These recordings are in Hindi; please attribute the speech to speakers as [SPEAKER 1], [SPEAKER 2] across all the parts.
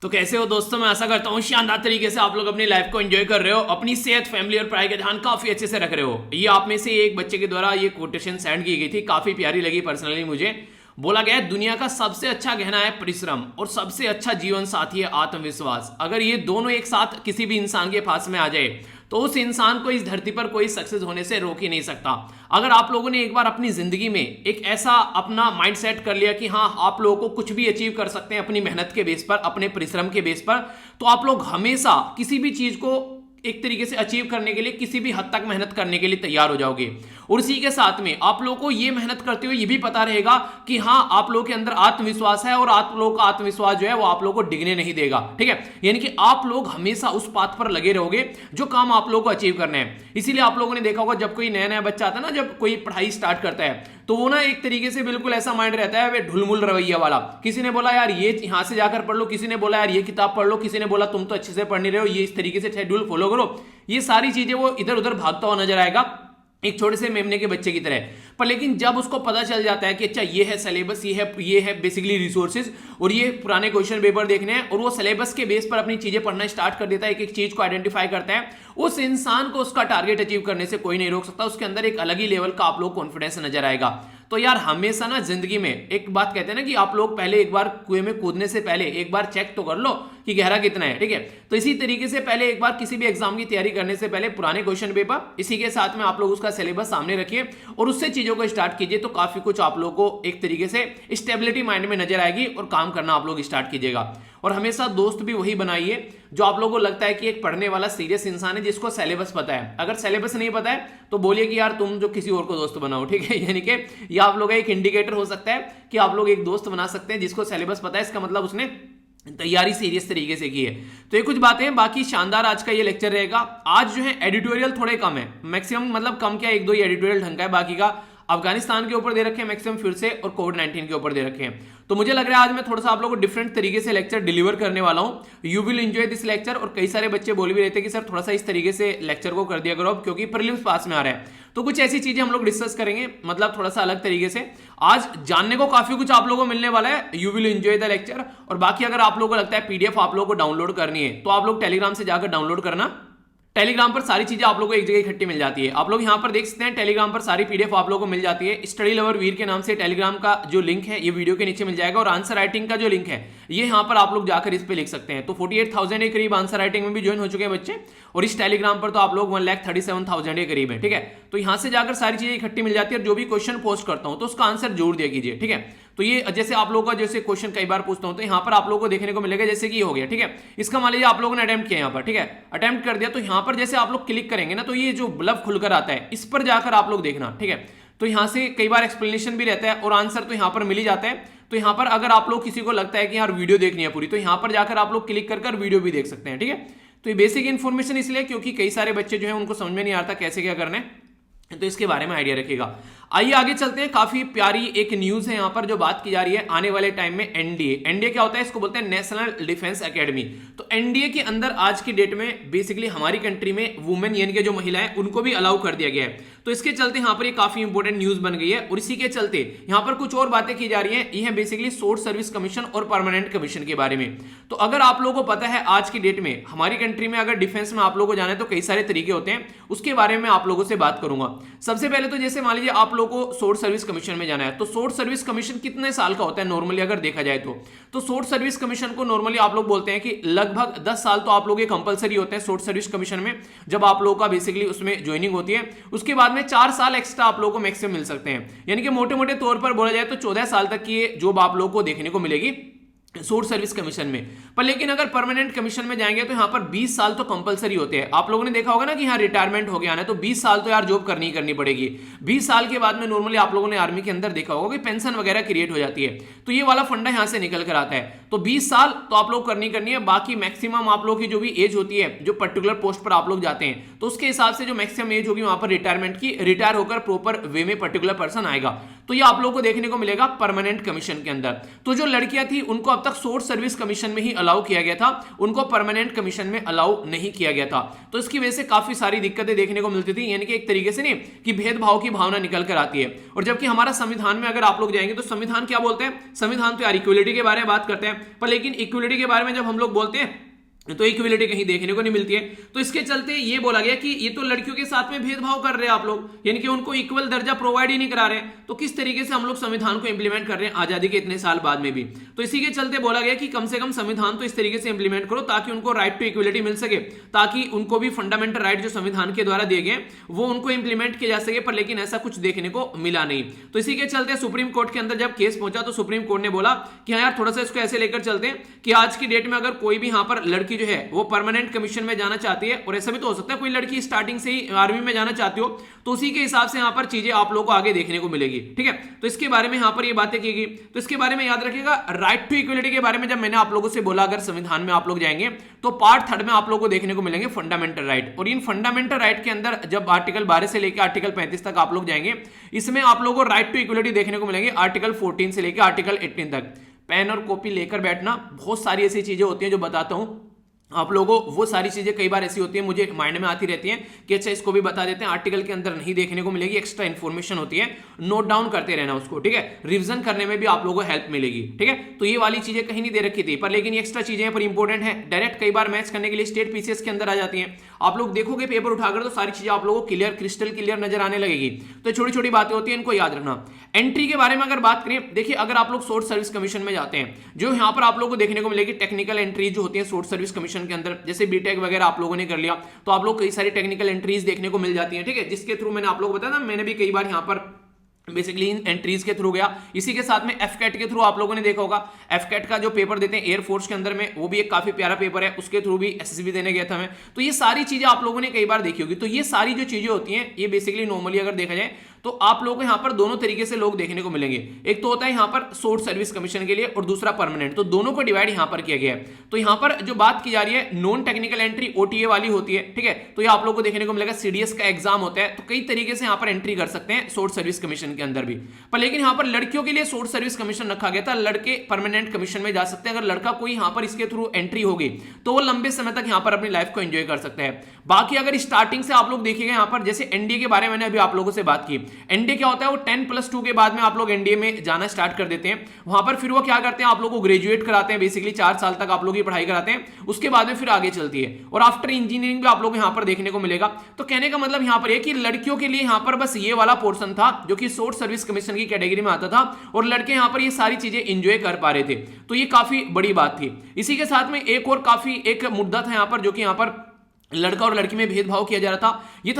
[SPEAKER 1] तो कैसे हो दोस्तों। मैं आशा करता हूँ शानदार तरीके से आप लोग अपनी लाइफ को एंजॉय कर रहे हो, अपनी सेहत, फैमिली और पढ़ाई का ध्यान काफी अच्छे से रख रहे हो। ये आप में से एक बच्चे के द्वारा ये कोटेशन सेंड की गई थी, काफी प्यारी लगी पर्सनली मुझे। बोला गया है दुनिया का सबसे अच्छा गहना है परिश्रम और सबसे अच्छा जीवन साथी है आत्मविश्वास। अगर ये दोनों एक साथ किसी भी इंसान के पास में आ जाए तो उस इंसान को इस धरती पर कोई सक्सेस होने से रोक ही नहीं सकता। अगर आप लोगों ने एक बार अपनी जिंदगी में एक ऐसा अपना माइंड सेट कर लिया कि हाँ आप लोगों को कुछ भी अचीव कर सकते हैं अपनी मेहनत के बेस पर, अपने परिश्रम के बेस पर, तो आप लोग हमेशा किसी भी चीज को एक तरीके से अचीव करने के लिए किसी भी हद तक मेहनत करने के लिए तैयार हो जाओगे। और इसी के साथ में आप लोगों को ये मेहनत करते हुए ये भी पता रहेगा कि हाँ आप लोगों के अंदर आत्मविश्वास है और आप लोगों का आत्मविश्वास जो है वो आप लोगों को डिगने नहीं देगा। ठीक है, यानी कि आप लोग हमेशा उस पाथ पर लगे रहोगे जो काम आप लोगों को अचीव करना है। इसीलिए आप लोगों ने देखा होगा जब कोई नया नया बच्चा आता है ना, जब कोई पढ़ाई स्टार्ट करता है तो वो ना एक तरीके से बिल्कुल ऐसा माइंड रहता है वे ढुलमुल रवैया वाला। किसी ने बोला यार ये यहां से जाकर पढ़ लो, किसी ने बोला यार ये किताब पढ़ लो, किसी ने बोला तुम तो अच्छे से पढ़ नहीं रहे हो, ये इस तरीके से शेड्यूल फॉलो करो। ये सारी चीजें वो इधर उधर भागता हुआ नजर आएगा एक छोटे से मेमने के बच्चे की तरह। पर लेकिन जब उसको पता चल जाता है कि अच्छा ये है सिलेबस, ये है बेसिकली रिसोर्सेज और ये पुराने क्वेश्चन पेपर देखने हैं, और वो सिलेबस के बेस पर अपनी चीजें पढ़ना स्टार्ट कर देता है, एक एक चीज को आइडेंटिफाई करता है, उस इंसान को उसका टारगेट अचीव करने से कोई नहीं रोक सकता। उसके अंदर एक अलग ही लेवल का आप लोग कॉन्फिडेंस नजर आएगा। तो यार हमेशा ना जिंदगी में एक बात कहते हैं ना कि आप लोग पहले एक बार कुएं में कूदने से पहले एक बार चेक तो कर लो कि गहरा कितना है। ठीक है, तो इसी तरीके से पहले एक बार किसी भी एग्जाम की तैयारी करने से पहले पुराने क्वेश्चन पेपर, इसी के साथ में आप लोग उसका सिलेबस सामने रखिए और उससे चीजों को स्टार्ट कीजिए, तो काफी कुछ आप लोग को एक तरीके से स्टेबिलिटी माइंड में नजर आएगी और काम करना आप लोग स्टार्ट कीजिएगा। और हमेशा दोस्त भी वही बनाइए जो आप लोगों को लगता है कि एक पढ़ने वाला सीरियस इंसान है जिसको सिलेबस पता है। अगर सिलेबस नहीं पता है तो बोलिए कि यार तुम जो किसी और को दोस्त बनाओ। ठीक है, यानी कि ये आप लोग एक इंडिकेटर हो सकता है कि आप लोग एक दोस्त बना सकते हैं जिसको सिलेबस पता है, इसका मतलब उसने तैयारी सीरियस तरीके से की है। तो ये कुछ बातें हैं, बाकी शानदार आज का ये लेक्चर रहेगा। आज जो है एडिटोरियल थोड़े कम है, मैक्सिमम मतलब कम क्या एक दो ही एडिटोरियल ढंग का है, बाकी का अफगानिस्तान के ऊपर दे रखे हैं मैक्सिमम फिर से, और कोविड-19 के ऊपर दे रखे हैं। तो मुझे लग रहा है आज मैं थोड़ा सा आप लोगों को डिफरेंट तरीके से लेक्चर डिलीवर करने वाला हूं। You will enjoy this lecture. और कई सारे बच्चे बोल भी रहे थे कि सर थोड़ा सा इस तरीके से लेक्चर को कर दिया करो अब, क्योंकि प्रीलिम्स पास में आ रहा है। तो कुछ ऐसी चीजें हम लोग डिस्कस करेंगे, मतलब थोड़ा सा अलग तरीके से। आज जानने को काफी कुछ आप लोगों को मिलने वाला है। You will enjoy the lecture. और बाकी अगर आप लोगों को लगता है पीडीएफ आप लोगों को डाउनलोड करनी है तो आप लोग टेलीग्राम से जाकर डाउनलोड करना। टेलीग्राम पर सारी चीजें आप लोगों को एक जगह इकट्ठी मिल जाती है। आप लोग यहां पर देख सकते हैं टेलीग्राम पर सारी पीडीएफ आप लोगों को मिल जाती है। स्टडी लवर वीर के नाम से टेलीग्राम का जो लिंक है ये वीडियो के नीचे मिल जाएगा, और आंसर राइटिंग का जो लिंक है ये यहां पर आप लोग जाकर इस पे लिख सकते हैं। तो 48,000 के करीब आंसर राइटिंग में भी ज्वाइन हो चुके हैं बच्चे, और इस टेलीग्राम पर तो आप लोग 1,37,000 के करीब है। ठीक है, तो यहां से जाकर सारी चीजें इकट्ठी मिल जाती है, और जो भी क्वेश्चन पोस्ट करता हूं तो उसका आंसर जरूर दिया कीजिए। ठीक है, तो ये जैसे आप लोगों का जैसे क्वेश्चन कई बार पूछता हूं तो यहाँ पर आप लोगों को देखने को मिलेगा जैसे कि ये हो गया। ठीक है, इसका मान लीजिए आप लोगों ने अटेम्प्ट किया यहाँ पर, ठीक है, अटेम्प्ट कर दिया, तो यहाँ पर जैसे आप लोग क्लिक करेंगे ना तो ये जो बल्ब खुलकर आता है इस पर जाकर आप लोग देखना। ठीक है, तो यहाँ से कई बार एक्सप्लेनेशन भी रहता है और आंसर तो यहाँ पर मिल ही जाता है। तो यहाँ पर अगर आप लोग किसी को लगता है कि यार वीडियो देखनी है पूरी, तो यहाँ पर जाकर आप लोग क्लिक कर वीडियो भी देख सकते हैं। ठीक है, तो ये बेसिक इन्फॉर्मेशन इसलिए क्योंकि कई सारे बच्चे जो है उनको समझ में नहीं आता कैसे क्या करना है, तो इसके बारे में आइडिया रखिएगा। आइए आगे चलते हैं। काफी प्यारी एक न्यूज है यहाँ पर जो बात की जा रही है आने वाले टाइम में एनडीए। एनडीए क्या होता है, इसको बोलते हैं नेशनल डिफेंस एकेडमी। तो एनडीए के अंदर आज की डेट में बेसिकली हमारी कंट्री में वुमेन यानी कि जो महिलाएं उनको भी अलाउ कर दिया गया है। तो इसके चलते यहाँ पर ये काफी इंपॉर्टेंट न्यूज बन गई है, और इसी के चलते यहाँ पर कुछ और बातें की जा रही है। ये है बेसिकली सोर्स सर्विस कमीशन और परमानेंट कमीशन के बारे में। तो अगर आप लोगों को पता है आज की डेट में हमारी कंट्री में अगर डिफेंस में आप लोगों को जाना है तो कई सारे तरीके होते हैं, उसके बारे में आप लोगों से बात करूंगा। सबसे पहले तो जैसे मान लीजिए आप लोगों को सोर्स सर्विस कमीशन में जाना है, तो सोर्स सर्विस कमीशन कितने साल का होता है नॉर्मली अगर देखा जाए तो सोर्स सर्विस कमीशन को नॉर्मली आप लोग बोलते हैं कि लगभग 10 साल तो आप लोग ये कंपलसरी होते हैं सोर्स सर्विस कमीशन में, जब आप लोगों का बेसिकली उसमें ज्वाइनिंग होती है। उसके बाद में 4 साल एक्स्ट्रा आप लोगों को मैक्सिमम मिल सकते हैं, यानी कि मोटे मोटे तौर पर बोला जाए तो 14 साल तक की जॉब आप लोगों को देखने को मिलेगी सोर्स सर्विस कमीशन में। पर लेकिन अगर परमानेंट कमीशन में जाएंगे तो यहाँ पर 20 साल तो कंपलसरी होते हैं। आप लोगों ने देखा होगा ना कि यहाँ रिटायरमेंट हो गया ना, तो 20 साल तो यार जॉब करनी ही करनी पड़ेगी। 20 साल के बाद में नॉर्मली आप लोगों ने आर्मी के अंदर देखा होगा कि पेंशन वगैरह क्रिएट हो जाती है, तो ये वाला फंडा यहाँ से निकल कर आता है। तो 20 साल तो आप लोग करनी है। बाकी मैक्सिमम आप लोग की जो भी एज होती है, जो पर्टिकुलर पोस्ट पर आप लोग जाते हैं, तो उसके हिसाब से जो मैक्सिमम एज होगी वहां पर रिटायरमेंट की, रिटायर होकर प्रॉपर वे में पर्टिकुलर पर्सन आएगा। तो ये आप लोगों को देखने को मिलेगा परमानेंट कमीशन के अंदर। तो जो लड़कियां थी उनको अब तक शॉर्ट सर्विस कमीशन में ही अलाउ किया गया था, उनको परमानेंट कमीशन में अलाउ नहीं किया गया था। तो इसकी वजह से काफी सारी दिक्कतें देखने को मिलती थी, यानी कि एक तरीके से नहीं कि भेदभाव की भावना निकल कर आती है। और जबकि हमारा संविधान में अगर आप लोग जाएंगे तो संविधान क्या बोलते हैं, संविधान तो यार इक्वलिटी के बारे में बात करते हैं, पर लेकिन इक्वलिटी के बारे में जब हम लोग बोलते हैं तो इक्वलिटी कहीं देखने को नहीं मिलती है। तो इसके चलते ये बोला गया कि ये तो लड़कियों के साथ में भेदभाव कर रहे हैं आप लोग, यानी कि उनको इक्वल दर्जा प्रोवाइड ही नहीं करा रहे। तो किस तरीके से हम लोग संविधान को इंप्लीमेंट कर रहे हैं आजादी के इतने साल बाद में भी। तो इसी के चलते बोला गया कि कम से कम संविधान तो इस तरीके से इंप्लीमेंट करो ताकि उनको राइट टू इक्वलिटी मिल सके, ताकि उनको भी फंडामेंटल राइट जो संविधान के द्वारा दिए गए वो उनको इंप्लीमेंट किया जा सके। पर लेकिन ऐसा कुछ देखने को मिला नहीं। तो इसी के चलते सुप्रीम कोर्ट के अंदर जब केस पहुंचा तो सुप्रीम कोर्ट ने बोला कि हाँ यार थोड़ा सा इसको ऐसे लेकर चलते हैं कि आज की डेट में अगर कोई भी यहाँ पर लड़की जो है वो परमानेंट कमीशन में जाना चाहती है, और ऐसा भी तो हो सकता है कोई लड़की स्टार्टिंग से ही आर्मी में जाना चाहती हो, तो उसी के हिसाब से यहां पर चीजें आप लोगों को आगे देखने को मिलेगी। ठीक है, तो इसके बारे में यहां पर ये बातें की गई। तो इसके बारे में याद रखिएगा, राइट टू इक्वलिटी के बारे में जब मैंने आप लोगों से बोला अगर संविधान में आप लोग जाएंगे तो पार्ट 3 में आप लोगों को देखने को मिलेंगे फंडामेंटल राइट। और इन फंडामेंटल राइट के अंदर जब आर्टिकल 12 से लेकर आर्टिकल 35 तक आप लोग जाएंगे, इसमें आप लोगों को राइट टू इक्वलिटी देखने को मिलेंगे आर्टिकल 14 से लेकर आर्टिकल 18 तक। पेन और कॉपी लेकर बैठना, बहुत सारी ऐसी चीजें होती हैं जो बताता हूं आप लोगों को। वो सारी चीजें कई बार ऐसी होती है मुझे माइंड में आती रहती हैं कि अच्छा इसको भी बता देते हैं, आर्टिकल के अंदर नहीं देखने को मिलेगी, एक्स्ट्रा इन्फॉर्मेशन होती है, नोट डाउन करते रहना उसको। ठीक है, रिवीजन करने में भी आप लोगों को हेल्प मिलेगी। ठीक है, तो ये वाली चीजें कहीं नहीं दे रखी थी, पर लेकिन एक्स्ट्रा चीजें पर इंपॉर्टेंट है, डायरेक्ट कई बार मैच करने के लिए स्टेट पीसीएस के अंदर आ जाती हैं। आप लोग देखोगे पेपर उठाकर तो सारी चीजें आप लोगों को क्लियर, क्रिस्टल क्लियर नजर आने लगेगी। तो छोटी छोटी बातें होती है, इनको याद रखना। एंट्री के बारे में अगर बात करें, देखिए अगर आप लोग शॉर्ट सर्विस कमीशन में जाते हैं, जो यहाँ पर आप लोगों को देखने को मिलेगी टेक्निकल एंट्री जो होती है शॉर्ट सर्विस कमीशन के अंदर, जैसे बीटेक वगैरह आप लोगों ने कर लिया तो आप लोग कई सारी टेक्निकल एंट्रीज देखने को मिल जाती हैं। ठीक है, जिसके थ्रू मैंने आप लोगों को बताया ना, मैंने भी कई बार यहाँ पर बेसिकली इन एंट्रीज के थ्रू गया। इसी के साथ में एफकेट के थ्रू आप लोगों ने देखा होगा, एफकेट का जो पेपर देते हैं एयरफोर्स के अंदर में, वो भी एक काफी प्यारा पेपर है, उसके थ्रू भी एसएसबी देने गया था मैं। तो ये सारी चीजें आप लोगों ने कई बार देखी होगी। तो ये सारी जो चीजें होती हैं ये बेसिकली नॉर्मली अगर देखा जाए तो आप लोगों को यहाँ पर दोनों तरीके से लोग देखने को मिलेंगे। एक तो होता है यहाँ पर शॉर्ट सर्विस कमीशन के लिए और दूसरा परमानेंट, तो दोनों को डिवाइड यहाँ पर किया गया है। तो यहाँ पर जो बात की जा रही है नॉन टेक्निकल एंट्री ओटीए वाली होती है। ठीक है, तो ये आप लोगों को देखने को मिलेगा, सीडीएस का एग्जाम होता है, तो कई तरीके से यहाँ पर एंट्री कर सकते हैं शॉर्ट सर्विस कमीशन के अंदर भी। पर लेकिन यहाँ पर लड़कियों के लिए शॉर्ट सर्विस कमीशन रखा गया था, लड़के परमानेंट कमीशन में जा सकते हैं। अगर लड़का कोई यहाँ पर इसके थ्रू एंट्री होगी तो वो लंबे समय तक यहाँ पर अपनी लाइफ को एंजॉय कर सकते हैं। बाकी अगर स्टार्टिंग से आप लोग देखिएगा यहाँ पर, जैसे एनडीए के बारे में मैंने अभी आप लोगों से बात की, एनडीए क्या होता है, वो 10+2 के बाद में आप लोग एनडीए में जाना स्टार्ट कर देते हैं। वहां पर फिर वो क्या करते हैं, आप लोगों को ग्रेजुएट कराते हैं, बेसिकली 4 साल तक आप लोग की पढ़ाई कराते हैं, उसके बाद में फिर आगे चलती है। और आफ्टर इंजीनियरिंग भी आप लोग यहां पर देखने को मिलेगा। तो कहने का मतलब यहां पर है कि लड़कियों के लिए यहां पर बस ये वाला पोर्शन था जो कि शॉर्ट सर्विस कमीशन की कैटेगरी में आता था, और लड़के यहां पर ये सारी चीजें एंजॉय कर पा रहे थे। तो ये काफी बड़ी बात थी। इसी के साथ में एक और काफी एक मुद्दा था यहां पर, जो कि यहां पर लड़का और लड़की में भेदभाव किया जा रहा था। ये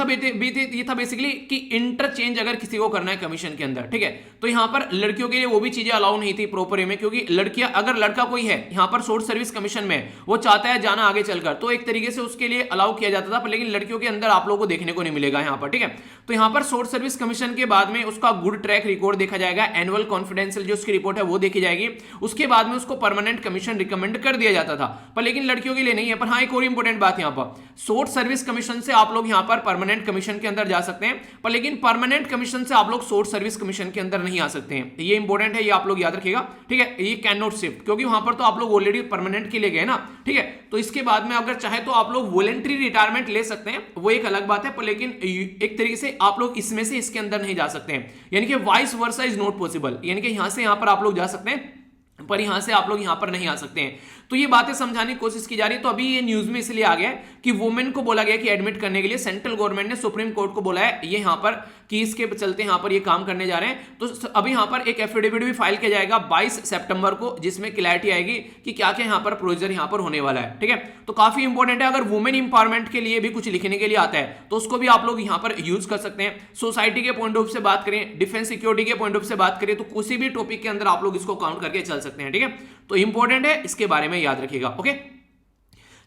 [SPEAKER 1] था बेसिकली कि इंटरचेंज अगर किसी को करना है कमीशन के अंदर, ठीक है, तो यहां पर लड़कियों के लिए वो भी चीजें अलाउ नहीं थी प्रॉपर वे में, क्योंकि लड़कियां, अगर लड़का कोई है यहां पर शॉर्ट सर्विस कमीशन में, वो चाहता है जाना आगे चलकर, तो एक तरीके से उसके लिए अलाउ किया जाता था, पर लेकिन लड़कियों के अंदर आप लोगों को देखने को नहीं मिलेगा यहां पर। ठीक है, तो यहां पर शॉर्ट सर्विस कमीशन के बाद में उसका गुड ट्रैक रिकॉर्ड देखा जाएगा, एनुअल कॉन्फिडेंशियल जो उसकी रिपोर्ट है वो देखी जाएगी, उसके बाद में उसको परमानेंट कमीशन रिकमेंड कर दिया जाता था। पर लेकिन लड़कियों के लिए नहीं है। पर हाँ, एक और इंपॉर्टेंट बात यहां पर, शॉर्ट सर्विस कमीशन से आप लोग यहां पर परमानेंट कमीशन के अंदर जा सकते हैं, पर लेकिन परमानेंट कमीशन से आप लोग शॉर्ट सर्विस कमीशन के अंदर नहीं आ सकते हैं। ये इंपॉर्टेंट है, ये आप लोग याद रखिएगा। ठीक है, ये कैन नॉट शिफ्ट, क्योंकि वहां पर तो आप लोग ऑलरेडी परमानेंट के लिए गए ना। ठीक है, तो इसके बाद में अगर चाहे तो आप लोग वॉलंटरी रिटायरमेंट ले सकते हैं, वो एक अलग बात है, पर लेकिन एक तरीके से आप लोग इसमें से इसके अंदर नहीं जा सकते हैं, यानी कि vice versa is not possible, यानी कि यहां से यहां पर आप लोग जा सकते हैं पर यहां से आप लोग यहां पर नहीं आ सकते हैं। तो ये बातें समझाने की कोशिश की जा रही है। तो अभी ये न्यूज में इसलिए आ गया कि वुमेन को बोला गया कि एडमिट करने के लिए सेंट्रल गवर्नमेंट ने सुप्रीम कोर्ट को बोला है, ये यहां पर कि इसके चलते यहां पर ये काम करने जा रहे हैं। तो अभी यहां पर एक एफिडेविट भी फाइल किया जाएगा 22 सितंबर को, जिसमें क्लैरिटी आएगी कि क्या क्या यहां पर प्रोसीजर यहां पर होने वाला है। ठीक है, तो काफी इंपॉर्टेंट है। अगर वुमेन इंपावरमेंट के लिए भी कुछ लिखने के लिए आता है तो उसको भी आप लोग यहां पर यूज कर सकते हैं। सोसाइटी के पॉइंट ऑफ से बात करें, डिफेंस सिक्योरिटी के पॉइंट ऑफ से बात करें, तो किसी भी टॉपिक के अंदर आप लोग इसको काउंट करके चल सकते हैं। ठीक है, तो इंपॉर्टेंट है, इसके बारे में याद रखिएगा। ओके,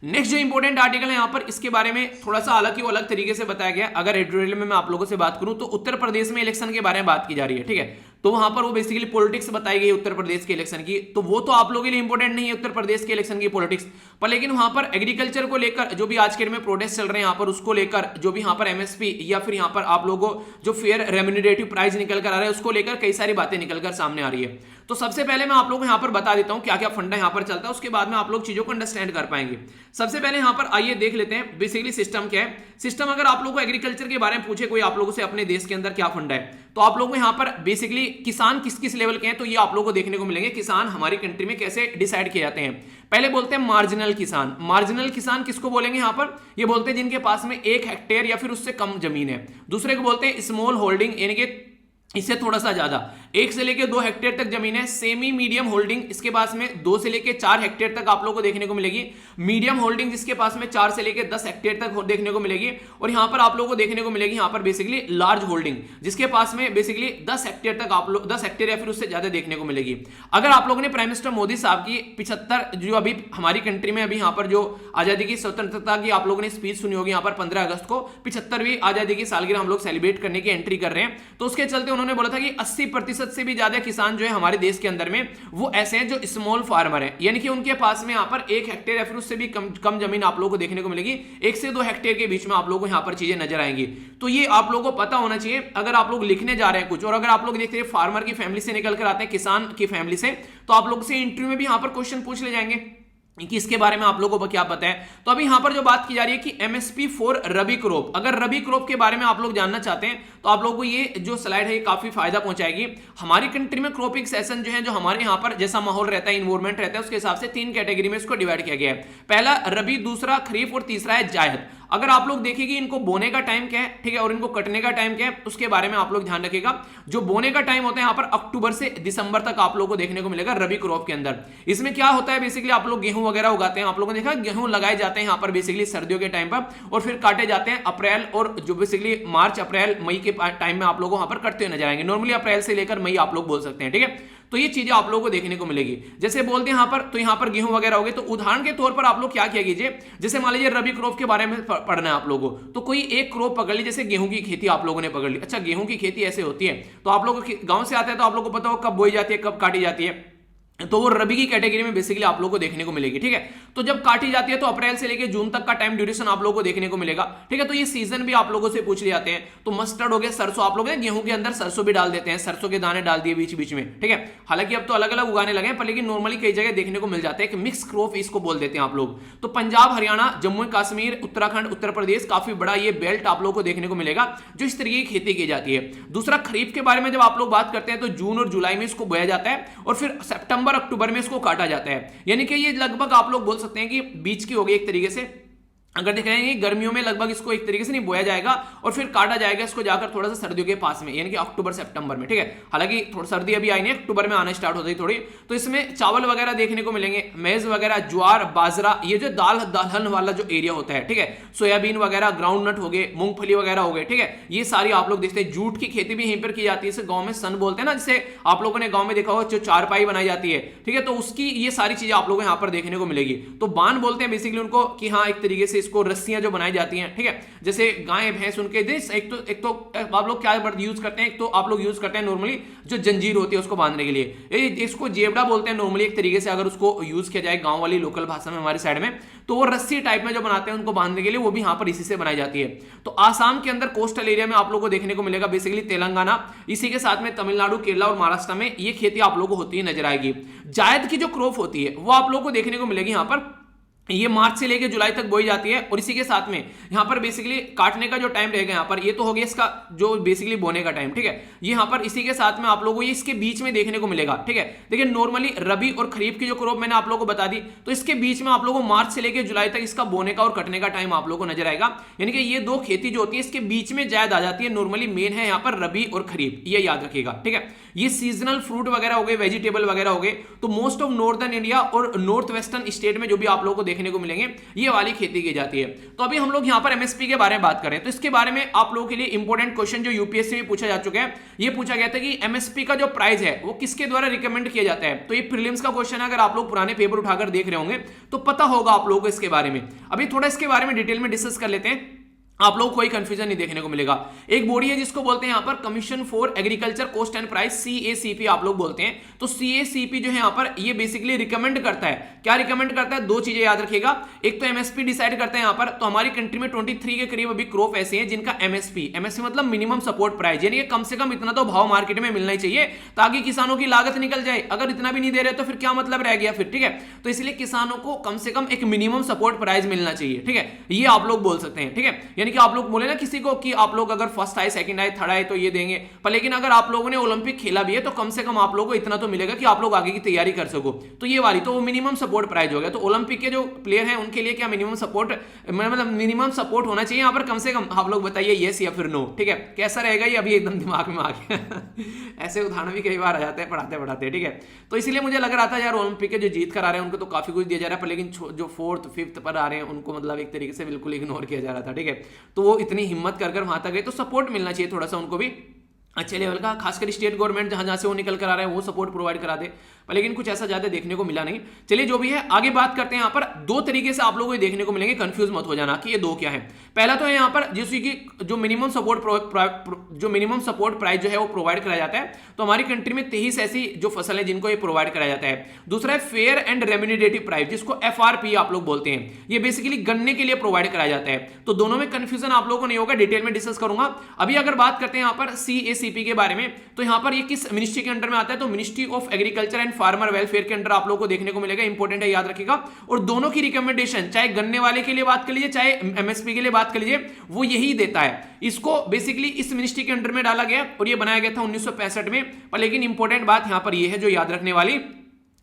[SPEAKER 1] नेक्स्ट जो इंपॉर्टेंट आर्टिकल है यहां पर, इसके बारे में थोड़ा सा अलग तरीके से बताया गया। अगर एडिटोरियल में मैं आप लोगों से बात करूं तो उत्तर प्रदेश में इलेक्शन के बारे में बात की जा रही है। ठीक है, तो वहां पर वो बेसिकली पॉलिटिक्स बताई गई उत्तर प्रदेश के इलेक्शन की, तो वो तो आप लोगों के लिए इंपॉर्टेंट नहीं है उत्तर प्रदेश के इलेक्शन की पॉलिटिक्स पर, लेकिन वहां पर एग्रीकल्चर को लेकर जो भी आज के डेट में प्रोटेस्ट चल रहे हैं यहाँ पर, उसको लेकर जो भी यहाँ पर एमएसपी या फिर यहाँ पर आप लोगों को जो फेयर रेम्यूनरेटिव प्राइस निकल कर आ रहा है, उसको लेकर कई सारी बातें निकलकर सामने आ रही है। तो सबसे पहले मैं आप लोगों को यहाँ पर बता देता हूँ क्या क्या फंडा यहाँ पर चलता है, उसके बाद में आप लोग चीजों को अंडरस्टैंड कर पाएंगे। सबसे पहले यहाँ पर आइए देख लेते हैं बेसिकली सिस्टम क्या है। सिस्टम अगर आप लोगों को एग्रीकल्चर के बारे में पूछे कोई आप लोगों से अपने देश के अंदर क्या फंडा है, तो आप लोगों को यहाँ पर बेसिकली किसान किस किस लेवल के हैं, तो ये आप लोगों को देखने को मिलेंगे किसान हमारी कंट्री में कैसे डिसाइड किए जाते हैं। पहले बोलते हैं मार्जिनल किसान। मार्जिनल किसान किसको बोलेंगे यहाँ पर, ये बोलते हैं जिनके पास में 1 हेक्टेयर या फिर उससे कम जमीन है। दूसरे को बोलते हैं स्मॉल होल्डिंग, यानी कि इससे थोड़ा सा ज्यादा 1 से लेकर 2 हेक्टेयर तक जमीन है। सेमी मीडियम होल्डिंग, इसके पास में 2 से लेकर 4 हेक्टेयर तक आप लोगों को देखने को मिलेगी। मीडियम होल्डिंग जिसके पास में 4 से लेकर 10 हेक्टेयर तक देखने को मिलेगी। और यहां पर आप लोगों को देखने को मिलेगी यहां पर बेसिकली लार्ज होल्डिंग, जिसके पास में बेसिकली 10 हेक्टेयर तक आप लोग 10 हेक्टेयर या फिर उससे ज्यादा देखने को मिलेगी। अगर आप लोगों ने प्राइम मिनिस्टर मोदी साहब की 75 जो अभी हमारी कंट्री में अभी यहां पर जो आजादी की स्वतंत्रता की आप लोगों ने स्पीच सुनी होगी, यहां पर 15 अगस्त को 75वीं आजादी की सालगिरह हम लोग सेलिब्रेट करने की एंट्री कर रहे हैं, तो उसके चलते उन्होंने बोला था कि 80% से भी ज्यादा किसान जो है हमारे देश के अंदर में वो ऐसे हैं जो स्मॉल फार्मर हैं, यानी कि उनके पास में यहां पर 1 हेक्टेयर या फिर उससे भी कम जमीन आप लोगों को देखने को मिलेगी। 1 से 2 हेक्टेयर के बीच में आप लोगों को यहां पर चीजें नजर आएंगी। तो ये आप लोगों को पता होना चाहिए अगर आप लोग लिखने जा रहे हैं कुछ, और अगर आप लोग देखते हैं फार्मर की फैमिली से निकल कर आते हैं, किसान की फैमिली से, तो आप लोग से इंटरव्यू में भी यहां पर क्वेश्चन पूछ ले जाएंगे कि इसके बारे में आप लोगों को क्या पता है। तो अभी यहां पर जो बात की जा रही है कि एमएसपी फॉर रबी क्रॉप, अगर रबी क्रॉप के बारे में आप लोग जानना चाहते हैं तो आप लोगों को ये जो स्लाइड है ये काफी फायदा पहुंचाएगी। हमारी कंट्री में क्रॉपिंग सेशन जो है, जो हमारे यहाँ पर जैसा माहौल रहता है, इन्वायरमेंट रहता है, उसके हिसाब से 3 कैटेगरी में इसको डिवाइड किया गया है। पहला रबी, दूसरा खरीफ और तीसरा है जायद। अगर आप लोग देखेंगे इनको बोने का टाइम क्या है, ठीक है, और इनको कटने का टाइम क्या है, उसके बारे में आप लोग ध्यान रखिएगा। जो बोने का टाइम होता है यहाँ पर अक्टूबर से दिसंबर तक आप लोगों को देखने को मिलेगा रबी क्रॉप के अंदर। इसमें क्या होता है बेसिकली आप लोग गेहूं वगैरह उगाते हैं, आप लोगों ने देखा गेहूं लगाए जाते हैं यहाँ पर बेसिकली सर्दियों के टाइम पर, और फिर काटे जाते हैं अप्रैल और जो बेसिकली मार्च अप्रैल मई के टाइम में आप लोग वहां पर कटते हुए नजर आएंगे। नॉर्मली अप्रैल से लेकर मई आप लोग बोल सकते हैं, ठीक है। तो ये चीजें आप लोगों को देखने को मिलेगी। जैसे बोलते हैं यहां पर, तो यहां पर गेहूं वगैरह हो गए, तो उदाहरण के तौर पर आप लोग क्या किया कीजिए, जैसे मान लीजिए रबी क्रॉप के बारे में पढ़ना है आप लोगों को, तो कोई एक क्रॉप पकड़ ली, जैसे गेहूं की खेती आप लोगों ने पकड़ ली। अच्छा, गेहूं की खेती ऐसे होती है, तो आप लोग गांव से आते हैं तो आप लोग को पता हो कब बोई जाती है, कब काटी जाती है, तो वो रबी की कैटेगरी में बेसिकली आप लोगों को देखने को मिलेगी, ठीक है। तो जब काटी जाती है तो अप्रैल से लेकर जून तक का टाइम ड्यूरेशन आप लोगों को देखने को मिलेगा, ठीक है। तो ये सीजन भी आप लोगों से पूछ ले जाते हैं। तो मस्टर्ड हो गया, सरसों, आप लोग गेहूं के अंदर सरसों भी डाल देते हैं, सरसों के दाने डाल दिए बीच बीच में, ठीक है। हालांकि अब तो अलग अलग उगाने लगे हैं, पर लेकिन नॉर्मली कई जगह देखने को मिल जाता है कि मिक्स क्रॉप इसको बोल देते हैं आप लोग। तो पंजाब, हरियाणा, जम्मू कश्मीर, उत्तराखंड, उत्तर प्रदेश, काफी बड़ा ये बेल्ट आप लोगों को देखने को मिलेगा जो इस तरीके की खेती की जाती है। दूसरा खरीफ के बारे में जब आप लोग बात करते हैं तो जून और जुलाई में इसको बोया जाता है और फिर सितंबर अक्टूबर में इसको काटा जाता है, यानी कि ये लगभग आप लोग बोल सकते हैं कि बीच की हो गई एक तरीके से। अगर देख रहे हैं गर्मियों में लगभग इसको एक तरीके से नहीं बोया जाएगा और फिर काटा जाएगा इसको जाकर थोड़ा सा सर्दियों के पास में, यानी कि अक्टूबर सितंबर में, ठीक है। हालांकि थोड़ी सर्दी अभी आई नहीं, अक्टूबर में आना स्टार्ट हो गई थोड़ी। तो इसमें चावल वगैरह देखने को मिलेंगे, मेज वगैरह, ज्वार, बाजरा, ये जो दलहन वाला जो एरिया होता है, ठीक है, सोयाबीन वगैरह, ग्राउंड नट हो गए, मूंगफली वगैरह हो गए, ठीक है। ये सारी आप लोग देखते हैं। जूट की खेती भी यहीं पर की जाती है, इसे गाँव में सन बोलते हैं ना, जिसे आप लोगों ने गाँव में देखा होगा जो चारपाई बनाई जाती है, ठीक है। तो उसकी ये सारी चीजें आप लोगों को यहाँ पर देखने को मिलेगी। तो बान बोलते हैं बेसिकली उनको कि हाँ एक तरीके से इसको रस्सियां जो बनाई जाती हैं, ठीक है। जैसे गाय भैंस उनके एक तो आप लोग क्या वर्ड यूज करते हैं, एक तो आप लोग यूज करते हैं नॉर्मली जो जंजीर होती है उसको बांधने के लिए, इसको जेबड़ा बोलते हैं नॉर्मली एक तरीके से, अगर उसको यूज किया जाए गांव वाली लोकल भाषा में हमारे साइड में, तो वो रस्सी टाइप में जो बनाते हैं उनको बांधने के लिए, वो भी यहां पर इसी से बनाई जाती है। तो आसाम के अंदर कोस्टल एरिया में आप लोगों को देखने को मिलेगा बेसिकली तेलंगाना, इसी के साथ में तमिलनाडु, केरला और महाराष्ट्र में ये खेती आप लोगों को होती है नजर आएगी। जायद की जो क्रॉप होती है वो आप लोगों को देखने को मिलेगी यहां पर, ये मार्च से लेकर जुलाई तक बोई जाती है। और इसी के साथ में यहां पर बेसिकली काटने का जो टाइम रहेगा यहां पर, ये तो हो गया इसका जो बेसिकली बोने का टाइम, ठीक है। ये यहां पर इसी के साथ में आप लोगों को ये इसके बीच में देखने को मिलेगा, ठीक है। देखिए नॉर्मली रबी और खरीफ की जो क्रॉप मैंने आप लोगों को बता दी, तो इसके बीच में आप लोगों को मार्च से लेकर जुलाई तक इसका बोने का और कटने का टाइम आप लोगों को नजर आएगा। यानी कि ये दो खेती जो होती है इसके बीच में जायद आ जाती है। नॉर्मली मेन है यहां पर रबी और खरीफ, ये याद रखिएगा, ठीक है। ये सीजनल फ्रूट वगैरह हो गए, वेजिटेबल वगैरह हो गए, तो मोस्ट ऑफ नॉर्दर्न इंडिया और नॉर्थ वेस्टर्न स्टेट में जो भी आप लोगों को देखने को मिलेंगे ये वाली खेती की जाती है। तो अभी हम लोग यहां पर एमएसपी के बारे में बात करें, तो इसके बारे में आप लोगों के लिए इंपॉर्टेंट क्वेश्चन जो यूपीएससी में पूछा जा चुका है, ये पूछा गया था कि एमएसपी का जो प्राइस है वो किसके द्वारा रिकमेंड किया जाता है। तो ये प्रीलिम्स का क्वेश्चन है, अगर आप लोग पुराने पेपर उठाकर देख रहे होंगे तो पता होगा आप लोगों को इसके बारे में। अभी थोड़ा इसके बारे में डिटेल में डिस्कस कर लेते हैं। आप लोग कोई कंफ्यूजन नहीं देखने को मिलेगा। एक बॉडी है जिसको बोलते हैं यहां पर commission for agriculture cost and price, CACP आप लोग बोलते हैं। तो CACP जो है यहां पर ये बेसिकली रिकमेंड करता है, क्या रिकमेंड करता है, दो चीजें याद रखिएगा। एक तो MSP डिसाइड करता है यहां पर। तो हमारी कंट्री में 23 के करीब अभी क्रॉप ऐसे हैं जिनका MSP मतलब मिनिमम सपोर्ट प्राइस, यानी कि कम से कम इतना तो भाव मार्केट में मिलना ही चाहिए ताकि किसानों की लागत निकल जाए। अगर इतना भी नहीं दे रहे तो फिर क्या मतलब रह गया फिर, ठीक है। तो इसलिए किसानों को कम से कम एक मिनिमम सपोर्ट प्राइस मिलना चाहिए, ठीक है, ये आप लोग बोल सकते हैं, ठीक है। यानी कि आप लोग बोले ना किसी को कि आप लोग अगर फर्स्ट आए, सेकंड आए, थर्ड आए तो ये देंगे, पर लेकिन अगर आप लोगों ने ओलंपिक खेला भी है तो कम से कम आप लोगों को इतना तो मिलेगा कि आप लोग आगे की तैयारी कर सको। तो ये वाली तो वो मिनिमम सपोर्ट प्राइस हो गया। तो ओलंपिक के जो प्लेयर हैं उनके लिए क्या मिनिमम सपोर्ट, मतलब मिनिमम सपोर्ट होना चाहिए यहाँ पर कम से कम। आप लोग बताइए यस या फिर नो, ठीक है। कैसा रहेगा ये अभी एकदम दिमाग में आ गया ऐसे उदाहरण भी कई बार आ जाते हैं पढ़ाते पढ़ाते, ठीक है। तो इसलिए मुझे लग रहा था यार ओलंपिक के जो जीत कर आ रहे हैं उनको तो काफी कुछ दिया जा रहा है, पर लेकिन जो 4th 5th पर आ रहे हैं उनको मतलब एक तरीके से बिल्कुल इग्नोर किया जा रहा था, ठीक है। तो वो इतनी हिम्मत कर वहां तक गए, तो सपोर्ट मिलना चाहिए थोड़ा सा उनको भी अच्छे लेवल का, खासकर स्टेट गवर्नमेंट जहां जहां से वो निकल कर आ रहे हैं वो सपोर्ट प्रोवाइड करा दे, पर लेकिन कुछ ऐसा ज्यादा देखने को मिला नहीं। चलिए जो भी है आगे बात करते हैं। यहाँ पर दो तरीके से आप लोगों को देखने को मिलेंगे, कंफ्यूज मत हो जाना कि ये दो क्या है। पहला तो है यहाँ पर जैसे कि जो मिनिमम सपोर्ट प्राइस जो है वो प्रोवाइड कराया जाता है। तो हमारी कंट्री में 23 ऐसी जो फसल है जिनको ये प्रोवाइड कराया जाता है। दूसरा है फेयर एंड रेम्यूनरेटिव प्राइस, जिसको FRP आप लोग बोलते हैं। ये बेसिकली गन्ने के लिए प्रोवाइड कराया जाता है। तो दोनों में कंफ्यूजन आप लोगों को नहीं होगा, डिटेल में डिस्कस करूंगा। अभी अगर बात करते हैं यहाँ पर CACP के बारे में, तो यहाँ पर ये किस मिनिस्ट्री के अंडर में आता है, तो ministry of agriculture and farmer welfare के अंडर आप लोगों को देखने को मिलेगा। इंपॉर्टेंट है, याद रखिएगा। और दोनों की रिकमेंडेशन, चाहे गन्ने वाले के लिए बात कर लीजिए चाहे MSP के लिए बात कर लीजिए, वो यही देता है। इसको बेसिकली इस मिनिस्ट्री के अंडर में डाला गया और ये बनाया गया था 1965 में। पर लेकिन इंपॉर्टेंट बात यहां पर ये है जो याद रखने वाली,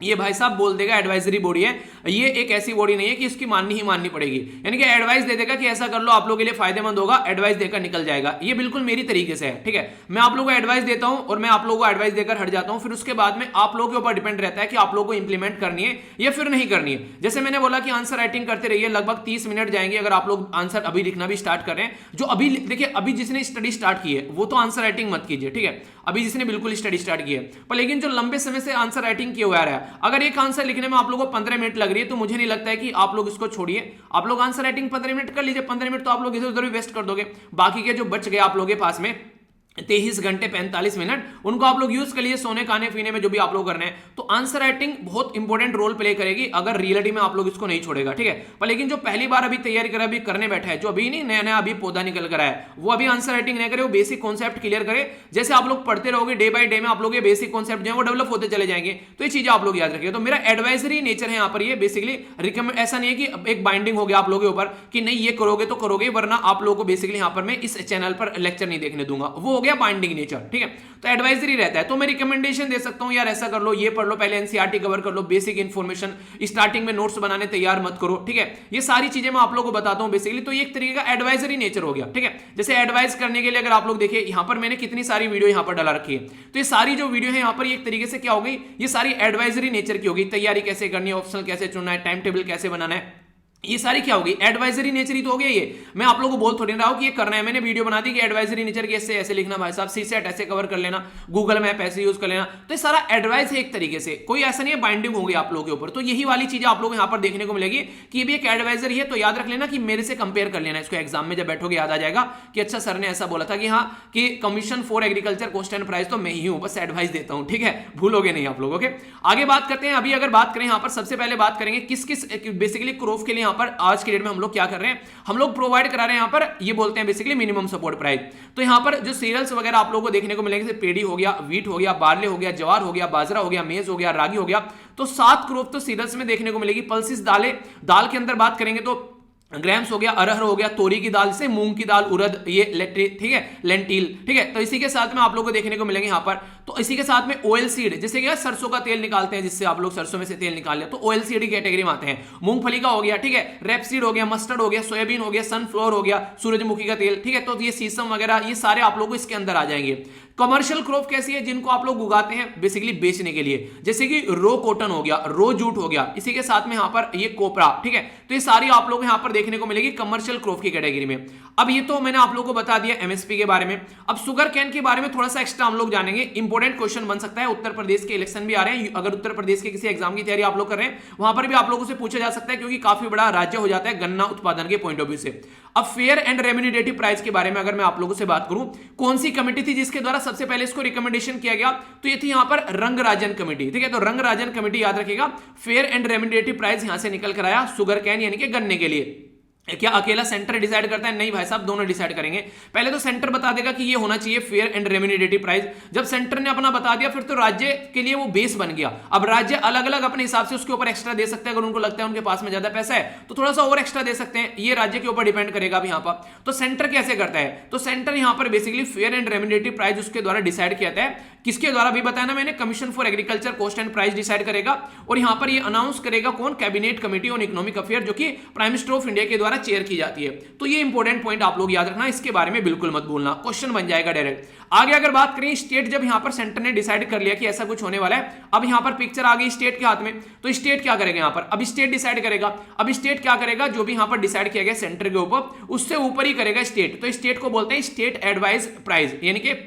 [SPEAKER 1] ये भाई साहब बोल देगा एडवाइजरी बॉडी है, ये एक ऐसी बॉडी नहीं है कि इसकी माननी ही माननी पड़ेगी। यानी कि एडवाइस दे देगा कि ऐसा कर लो, आप लोगों के लिए फायदेमंद होगा, एडवाइस देकर निकल जाएगा। ये बिल्कुल मेरी तरीके से है, ठीक है। मैं आप लोगों को एडवाइस देता हूं और मैं आप लोगों को एडवाइस देकर हट जाता हूं, फिर उसके बाद में आप लोगों के ऊपर डिपेंड रहता है कि आप लोगों को इंप्लीमेंट करनी है या फिर नहीं करनी है। जैसे मैंने बोला कि आंसर राइटिंग करते रहिए, लगभग 30 मिनट जाएंगे अगर आप लोग आंसर अभी लिखना भी स्टार्ट कर रहे हैं। जो अभी देखिए, अभी जिसने स्टडी स्टार्ट की है वो तो आंसर राइटिंग मत कीजिए, ठीक है, अभी जिसने बिल्कुल स्टडी स्टार्ट की है। पर लेकिन जो लंबे समय से आंसर राइटिंग किए हुए आ रहा है, अगर एक आंसर लिखने में आप लोगों को 15 मिनट लग रही है तो मुझे नहीं लगता है कि आप लोग इसको छोड़िए। आप लोग आंसर राइटिंग 15 मिनट कर लीजिए, 15 मिनट तो आप लोग इधर उधर भी वेस्ट कर दोगे। बाकी के जो बच गए आप लोगों के पास में 23 घंटे 45 मिनट, उनको आप लोग यूज कर लीजिए सोने खाने पीने में, जो भी आप लोग करने हैं। तो आंसर राइटिंग बहुत इंपॉर्टेंट रोल प्ले करेगी अगर रियलिटी में आप लोग इसको नहीं छोड़ेगा, ठीक है। पर लेकिन जो पहली बार अभी तैयारी कर अभी करने बैठा है, जो अभी नहीं नया नया अभी पौधा निकल कर आया है, वो अभी आंसर राइटिंग नहीं करे, वो बेसिक कॉन्सेप्ट क्लियर करे। जैसे आप लोग पढ़ते रहोगे डे बाय डे में आप लोग ये बेसिक कॉन्सेप्ट जो है वो डेवलप होते चले जाएंगे। तो ये चीजें आप लोग याद रखिए। तो मेरा एडवाइजरी नेचर है यहाँ पर, ये बेसिकली रिकमेंड, ऐसा नहीं है कि एक बाइंडिंग हो गया आप लोगों के ऊपर कि नहीं ये करोगे तो करोगे, वरना आप लोगों को बेसिकली यहाँ पर मैं इस चैनल पर लेक्चर नहीं देखने दूंगा, वो हो गया बाइंडिंग नेचर, ठीक है। तो एडवाइजरी रहता है, तो मैं रिकमेंडेशन दे सकता हूं यार ऐसा कर लो, ये पढ़ लो, पहले एनसीईआरटी कवर कर लो, बेसिक इंफॉर्मेशन, स्टार्टिंग में नोट्स बनाने तैयार मत करो, ठीक है। ये सारी चीजें मैं आप लोगों को बताता हूं बेसिकली। तो ये एक तरीके का एडवाइजरी नेचर हो गया, ठीक है। जैसे एडवाइस करने के लिए अगर आप लोग देखिए यहां पर मैंने कितनी सारी वीडियो यहां पर डाला रखी है, तो ये सारी जो वीडियो है यहां पर एक तरीके से क्या हो गई, ये सारी एडवाइजरी नेचर की होगी। तैयारी कैसे करनी है, ऑप्शनल कैसे चुनना है, टाइम टेबल कैसे बनाना है, ये सारी क्या होगी, एडवाइजरी नेचर ही तो हो गया। ये मैं आप लोगों को बोल थोड़ी रहा हूं कि ये करना है, मैंने वीडियो बना दी कि एडवाइजरी नेचर की ऐसे ऐसे लिखना भाई साहब, सीसेट ऐसे कवर कर लेना, गूगल मैप ऐसे यूज कर लेना। तो ये सारा एडवाइस है एक तरीके से, कोई ऐसा नहीं है बाइंडिंग होगी आप लोगों के ऊपर। तो यही वाली चीजें आप लोग यहां पर देखने को मिलेगी कि ये भी एक एडवाइजरी है। तो याद रख लेना कि मेरे से कंपेयर कर लेना इसको, एग्जाम में जब बैठोगे याद आ जाएगा कि अच्छा सर ने ऐसा बोला था कि हाँ कि commission for agriculture cost and price तो मैं ही हूं, बस एडवाइस देता हूं, ठीक है, भूलोगे नहीं आप लोग। ओके, आगे बात करते हैं। अभी अगर बात करें यहाँ पर सबसे पहले बात करेंगे किस किस बेसिकली क्रॉप के लिए यहाँ पर आज की डेट में हम लोग क्या कर रहे हैं, हम लोग प्रोवाइड करा रहे हैं यहाँ पर, ये बोलते हैं बेसिकली मिनिमम सपोर्ट प्राइस। तो यहाँ पर जो सीरियल्स वगैरह आप लोगों को देखने को मिलेंगे, जैसे पेड़ी हो गया, व्हीट हो गया, बार्ले हो गया, ज्वार हो गया, बाजरा हो गया, मेज हो गया, रागी हो गया, तो 7 क्रॉप तो सीरियल्स में देखने को मिलेगी। पल्सिस दालें, दाल के अंदर बात करेंगे तो ग्राम्स हो गया, अरहर हो गया, तोरी की दाल से मूंग की दाल, उड़द, ये ठीक है, लेंटिल, ठीक है। तो इसी के साथ में आप लोगों को देखने को मिलेंगे यहाँ पर, तो इसी के साथ में ऑयल सीड, जैसे क्या सरसों का तेल निकालते हैं, जिससे आप लोग सरसों में से तेल निकाल ले, तो ऑयल सीड की कैटेगरी में आते हैं। मूंगफली का हो गया, ठीक है, रेपसीड हो गया, मस्टर्ड हो गया, सोयाबीन हो गया, सनफ्लावर हो गया, सूरजमुखी का तेल, ठीक है। तो ये सीसम वगैरह ये सारे आप लोग को इसके अंदर आ जाएंगे। कमर्शियल क्रॉप कैसी है, जिनको आप लोग उगाते हैं बेसिकली बेचने के लिए, जैसे कि रो कॉटन हो गया, रो जूट हो गया, इसी के साथ में यहाँ पर ये कोपरा, ठीक है। तो ये सारी आप लोग यहाँ पर देखने को मिलेगी कमर्शियल क्रॉप की कैटेगरी में। अब ये तो मैंने आप लोगों को बता दिया एमएसपी के बारे में। अब शुगर कैन के बारे में थोड़ा सा एक्स्ट्रा हम लोग जानेंगे, इंपॉर्टेंट इंपॉर्टेंट क्वेश्चन बन सकता है। उत्तर प्रदेश के इलेक्शन भी आ रहे हैं, अगर उत्तर प्रदेश के किसी एग्जाम की तैयारी आप लोग कर रहे हैं वहां पर भी आप लोगों से पूछा जा सकता है, क्योंकि काफी बड़ा राज्य हो जाता है गन्ना उत्पादन के पॉइंट ऑफ व्यू से। अब फेयर एंड रेम्यूनरेटिव प्राइस के बारे में अगर मैं आप लोगों से बात करूं, कौन सी कमेटी थी जिसके द्वारा सबसे पहले इसको रिकमेंडेशन किया गया, तो ये थी यहां पर रंगराजन कमेटी। ठीक है, तो रंगराजन कमेटी याद रखिएगा। फेयर एंड रेम्यूनरेटिव प्राइस यहां से निकल कर आया शुगर कैन यानी कि गन्ने के लिए। क्या अकेला सेंटर डिसाइड करता है? नहीं भाई साहब, दोनों डिसाइड करेंगे। पहले तो सेंटर बता देगा कि ये होना चाहिए फेयर एंड रेम्यूनरेटिव प्राइस। जब सेंटर ने अपना बता दिया फिर तो राज्य के लिए वो बेस बन गया। अब राज्य अलग अलग अपने हिसाब से उसके ऊपर एक्स्ट्रा दे सकते हैं, अगर उनको लगता है उनके पास में ज्यादा पैसा है तो थोड़ा सा और एक्स्ट्रा दे सकते हैं, ये राज्य के ऊपर डिपेंड करेगा। अब यहाँ पर तो सेंटर कैसे करता है, तो सेंटर यहाँ पर basically fair and remunerative price उसके द्वारा डिसाइड किया जाता है। किसके द्वारा भी बताया ना मैंने, commission for agriculture cost and price decide करेगा, और यहां पर ये अनाउंस करेगा कौन, cabinet committee on economic affair, जो कि प्राइम मिनिस्टर ऑफ इंडिया के द्वारा चेयर की जाती है। तो ये इंपॉर्टेंट पॉइंट आप लोग याद रखना, इसके बारे में बिल्कुल मत भूलना, क्वेश्चन बन जाएगा डायरेक्ट। आगे अगर बात करें स्टेट, जब यहां पर सेंटर ने डिसाइड कर लिया कि ऐसा कुछ होने वाला है, अब यहां पर पिक्चर आ गई स्टेट के हाथ में, तो स्टेट क्या करेगा यहां पर, अब स्टेट डिसाइड करेगा। अब स्टेट क्या करेगा, जो भी यहां पर डिसाइड किया गया सेंटर के ऊपर उससे ऊपर ही करेगा स्टेट। तो स्टेट को बोलते हैं स्टेट एडवाइज प्राइस, यानी कि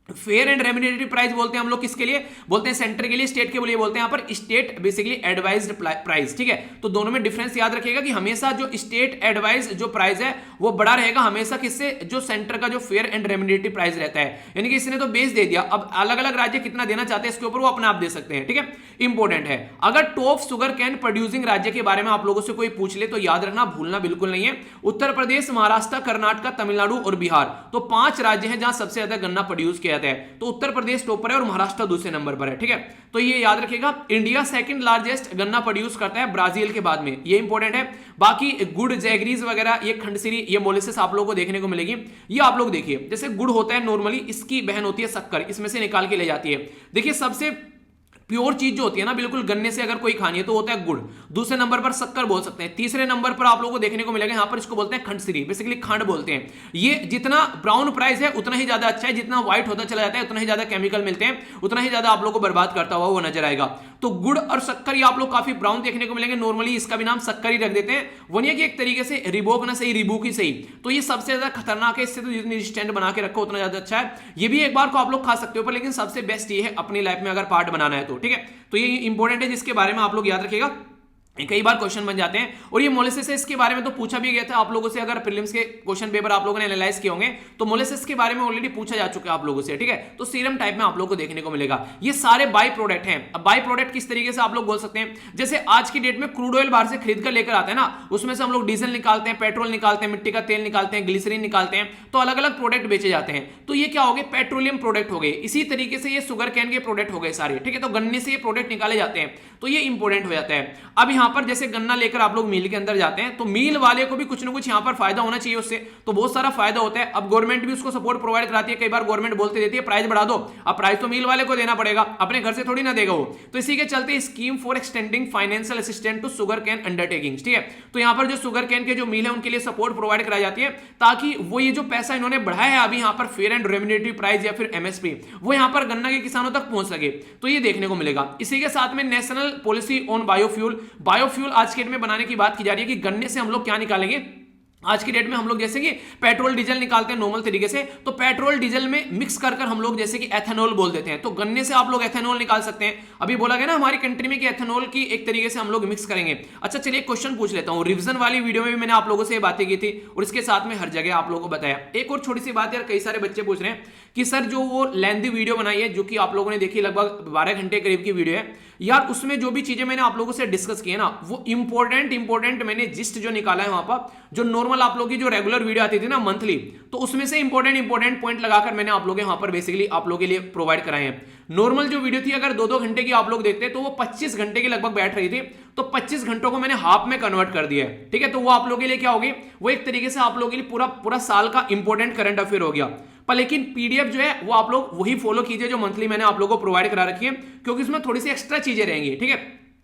[SPEAKER 1] फेयर एंड रेम्यूनरेटिव प्राइस बोलते हैं हम लोग किसके लिए, बोलते हैं सेंटर के लिए, स्टेट के लिए बोलते हैं यहाँ पर स्टेट बेसिकली एडवाइज्ड प्राइस। ठीक है, तो दोनों में डिफरेंस याद रखिएगा कि हमेशा जो स्टेट एडवाइज जो प्राइस है वो बड़ा रहेगा हमेशा किससे, जो सेंटर का जो फेयर एंड रेम्यूनरेटिव प्राइस रहता है। यानी कि इसने तो बेस दे दिया, अब अलग अलग राज्य कितना देना चाहते हैं इसके ऊपर वो अपने आप दे सकते हैं। ठीक है, इंपॉर्टेंट है। अगर टॉप शुगर कैन प्रोड्यूसिंग राज्य के बारे में आप लोगों से कोई पूछ ले तो याद रखना, भूलना बिल्कुल नहीं है, उत्तर प्रदेश, महाराष्ट्र, कर्नाटक, तमिलनाडु और बिहार। तो 5 राज्य हैं जहां सबसे ज्यादा गन्ना प्रोड्यूस किया जाता है। तो उत्तर प्रदेश टॉप पर है और महाराष्ट्र दूसरे नंबर पर है। ठीक है, तो ये याद रखिएगा। इंडिया सेकंड लार्जेस्ट गन्ना प्रोड्यूस करता है ब्राजील के बाद में, ये इंपॉर्टेंट है। बाकी गुड़, जैगरीज वगैरह, ये खंडसिरी, ये मोलेसेस आप लोगों को देखने को मिलेगी। ये आप लोग देखिए, जैसे गुड़ होता है नॉर्मली, इसकी बहन होती है शक्कर, इसमें से निकाल के ले जाती है। देखिए सबसे प्योर चीज जो होती है ना बिल्कुल गन्ने से अगर कोई खानी है तो होता है गुड़, दूसरे नंबर पर शक्कर बोल सकते हैं, तीसरे नंबर पर आप लोगों को देखने को मिलेगा यहां पर इसको बोलते हैं खंडसिरी, बेसिकली खंड बोलते हैं। ये जितना ब्राउन प्राइस है उतना ही ज्यादा अच्छा है, जितना व्हाइट होता चला जाता है उतना ही ज्यादा केमिकल मिलते हैं, उतना ही ज्यादा आप लोगों को बर्बाद करता हुआ वो नजर आएगा। तो गुड़ और शक्कर ये आप लोग काफी ब्राउन देखने को मिलेंगे, नॉर्मली इसका भी नाम शक्कर ही रख देते हैं। वनिया की एक तरीके से रिबोक ना सही, रिबूक ही सही, तो ये सबसे ज्यादा खतरनाक है, इससे तो जितनी रिस्टेंट बना के रखो उतना ज्यादा अच्छा है। ये भी एक बार को आप लोग खा सकते हो पर लेकिन सबसे बेस्ट ये है अपनी लाइफ में अगर पार्ट बनाना है तो। ठीक है, तो ये इंपॉर्टेंट है जिसके बारे में आप लोग याद रखिएगा, कई बार क्वेश्चन बन जाते हैं। और ये मोलेसिस है, इसके बारे में तो पूछा भी गया था आप लोगों से, अगर प्रीलिम्स के क्वेश्चन पेपर आप लोगों ने एनालाइज किए होंगे तो मोलेसिस के बारे में ऑलरेडी पूछा जा चुका है आप लोगों से। ठीक है, तो सीरम टाइप में आप लोगों को देखने को मिलेगा। ये सारे बाई प्रोडक्ट हैं। अब बाई प्रोडक्ट किस तरीके से आप लोग बोल सकते हैं, जैसे आज की डेट में क्रूड ऑयल बाहर से खरीद कर लेकर आते हैं ना, उसमें से हम लोग डीजल निकालते हैं, पेट्रोल निकालते हैं, मिट्टी का तेल निकालते हैं, ग्लिसरीन निकालते हैं, तो अलग अलग प्रोडक्ट बेचे जाते हैं। तो ये क्या हो गए, पेट्रोलियम प्रोडक्ट हो गए। इसी तरीके से ये शुगर कैन के प्रोडक्ट हो गए सारे। ठीक है, तो गन्ने से ये प्रोडक्ट निकाले जाते हैं, तो ये इंपॉर्टेंट हो जाता है। अब यहां पर जैसे गन्ना लेकर आप लोग मिल के अंदर जाते हैं तो मिल वाले को भी कुछ ना कुछ यहां पर फायदा होना चाहिए उससे, तो बहुत सारा फायदा होता है। अब गवर्नमेंट भी उसको सपोर्ट प्रोवाइड कराती है, कई बार गवर्नमेंट बोलते देती है प्राइस बढ़ा दो, अब प्राइस तो मिल वाले को देना पड़ेगा, अपने घर से थोड़ी ना देगा वो। तो इसी के चलते scheme for extending financial assistant to sugar cane undertakings. ठीक है, तो यहां पर जो शुगर कैन के जो मिल है उनके लिए सपोर्ट प्रोवाइड कराई जाती है, ताकि वो ये जो पैसा इन्होंने बढ़ाया है अभी यहां पर फेयर एंड रेम्यूनरेटिव प्राइस या फिर एमएसपी, वो यहां पर गन्ना के किसानों तक पहुंच सके। तो ये देखने को मिलेगा। इसी के साथ में national policy on biofuel, biofuel आज के डेट में बनाने की बात की जा रही है कि गन्ने से हम लोग क्या निकालेंगे। आज की डेट में हम लोग जैसे कि पेट्रोल डीजल निकालते हैं नॉर्मल तरीके से, तो पेट्रोल डीजल में मिक्स कर हम लोग जैसे कि एथेनॉल बोल देते हैं, तो गन्ने से आप लोग एथेनॉल निकाल सकते हैं। अभी बोला गया ना हमारी कंट्री में कि एथेनॉल की एक तरीके से हम लोग मिक्स करेंगे। अच्छा चलिए क्वेश्चन पूछ लेता हूं, रिवीजन वाली वीडियो में भी मैंने आप लोगों से ये बातें की थी और इसके साथ में हर जगह आप लोगों को बताया। एक और छोटी सी बात यार, कई सारे बच्चे पूछ रहे हैं कि सर जो वो लेंथी वीडियो बनाई है जो कि आप लोगों ने देखी, लगभग 12 घंटे करीब की वीडियो है यार, उसमें जो भी चीजें मैंने आप लोगों से डिस्कस की है ना, वो इंपॉर्टेंट मैंने जिस्ट जो निकाला है वहां पर, जो नॉर्मल आप लोगों की जो रेगुलर वीडियो आती थी ना मंथली, तो उसमें से इंपॉर्टेंट पॉइंट लगाकर मैंने आप लोगों के वहां पर बेसिकली आप लोगों के लिए प्रोवाइड कराए हैं। नॉर्मल जो वीडियो थी अगर 2-2 घंटे की आप लोग देखते तो वो 25 घंटे की लगभग बैठ रही थी, तो 25 घंटों को मैंने हाफ में कन्वर्ट कर दिया है। ठीक है, तो वो आप लोगों के लिए क्या होगी, वो एक तरीके से आप लोगों के लिए पूरा साल का इंपॉर्टेंट करंट अफेयर हो गया। पर लेकिन पीडीएफ जो है वो आप लोग वही फॉलो कीजिए जो मंथली मैंने आप लोगों को प्रोवाइड करा रखी है, क्योंकि उसमें थोड़ी सी एक्स्ट्रा चीजें रहेंगी। ठीक है,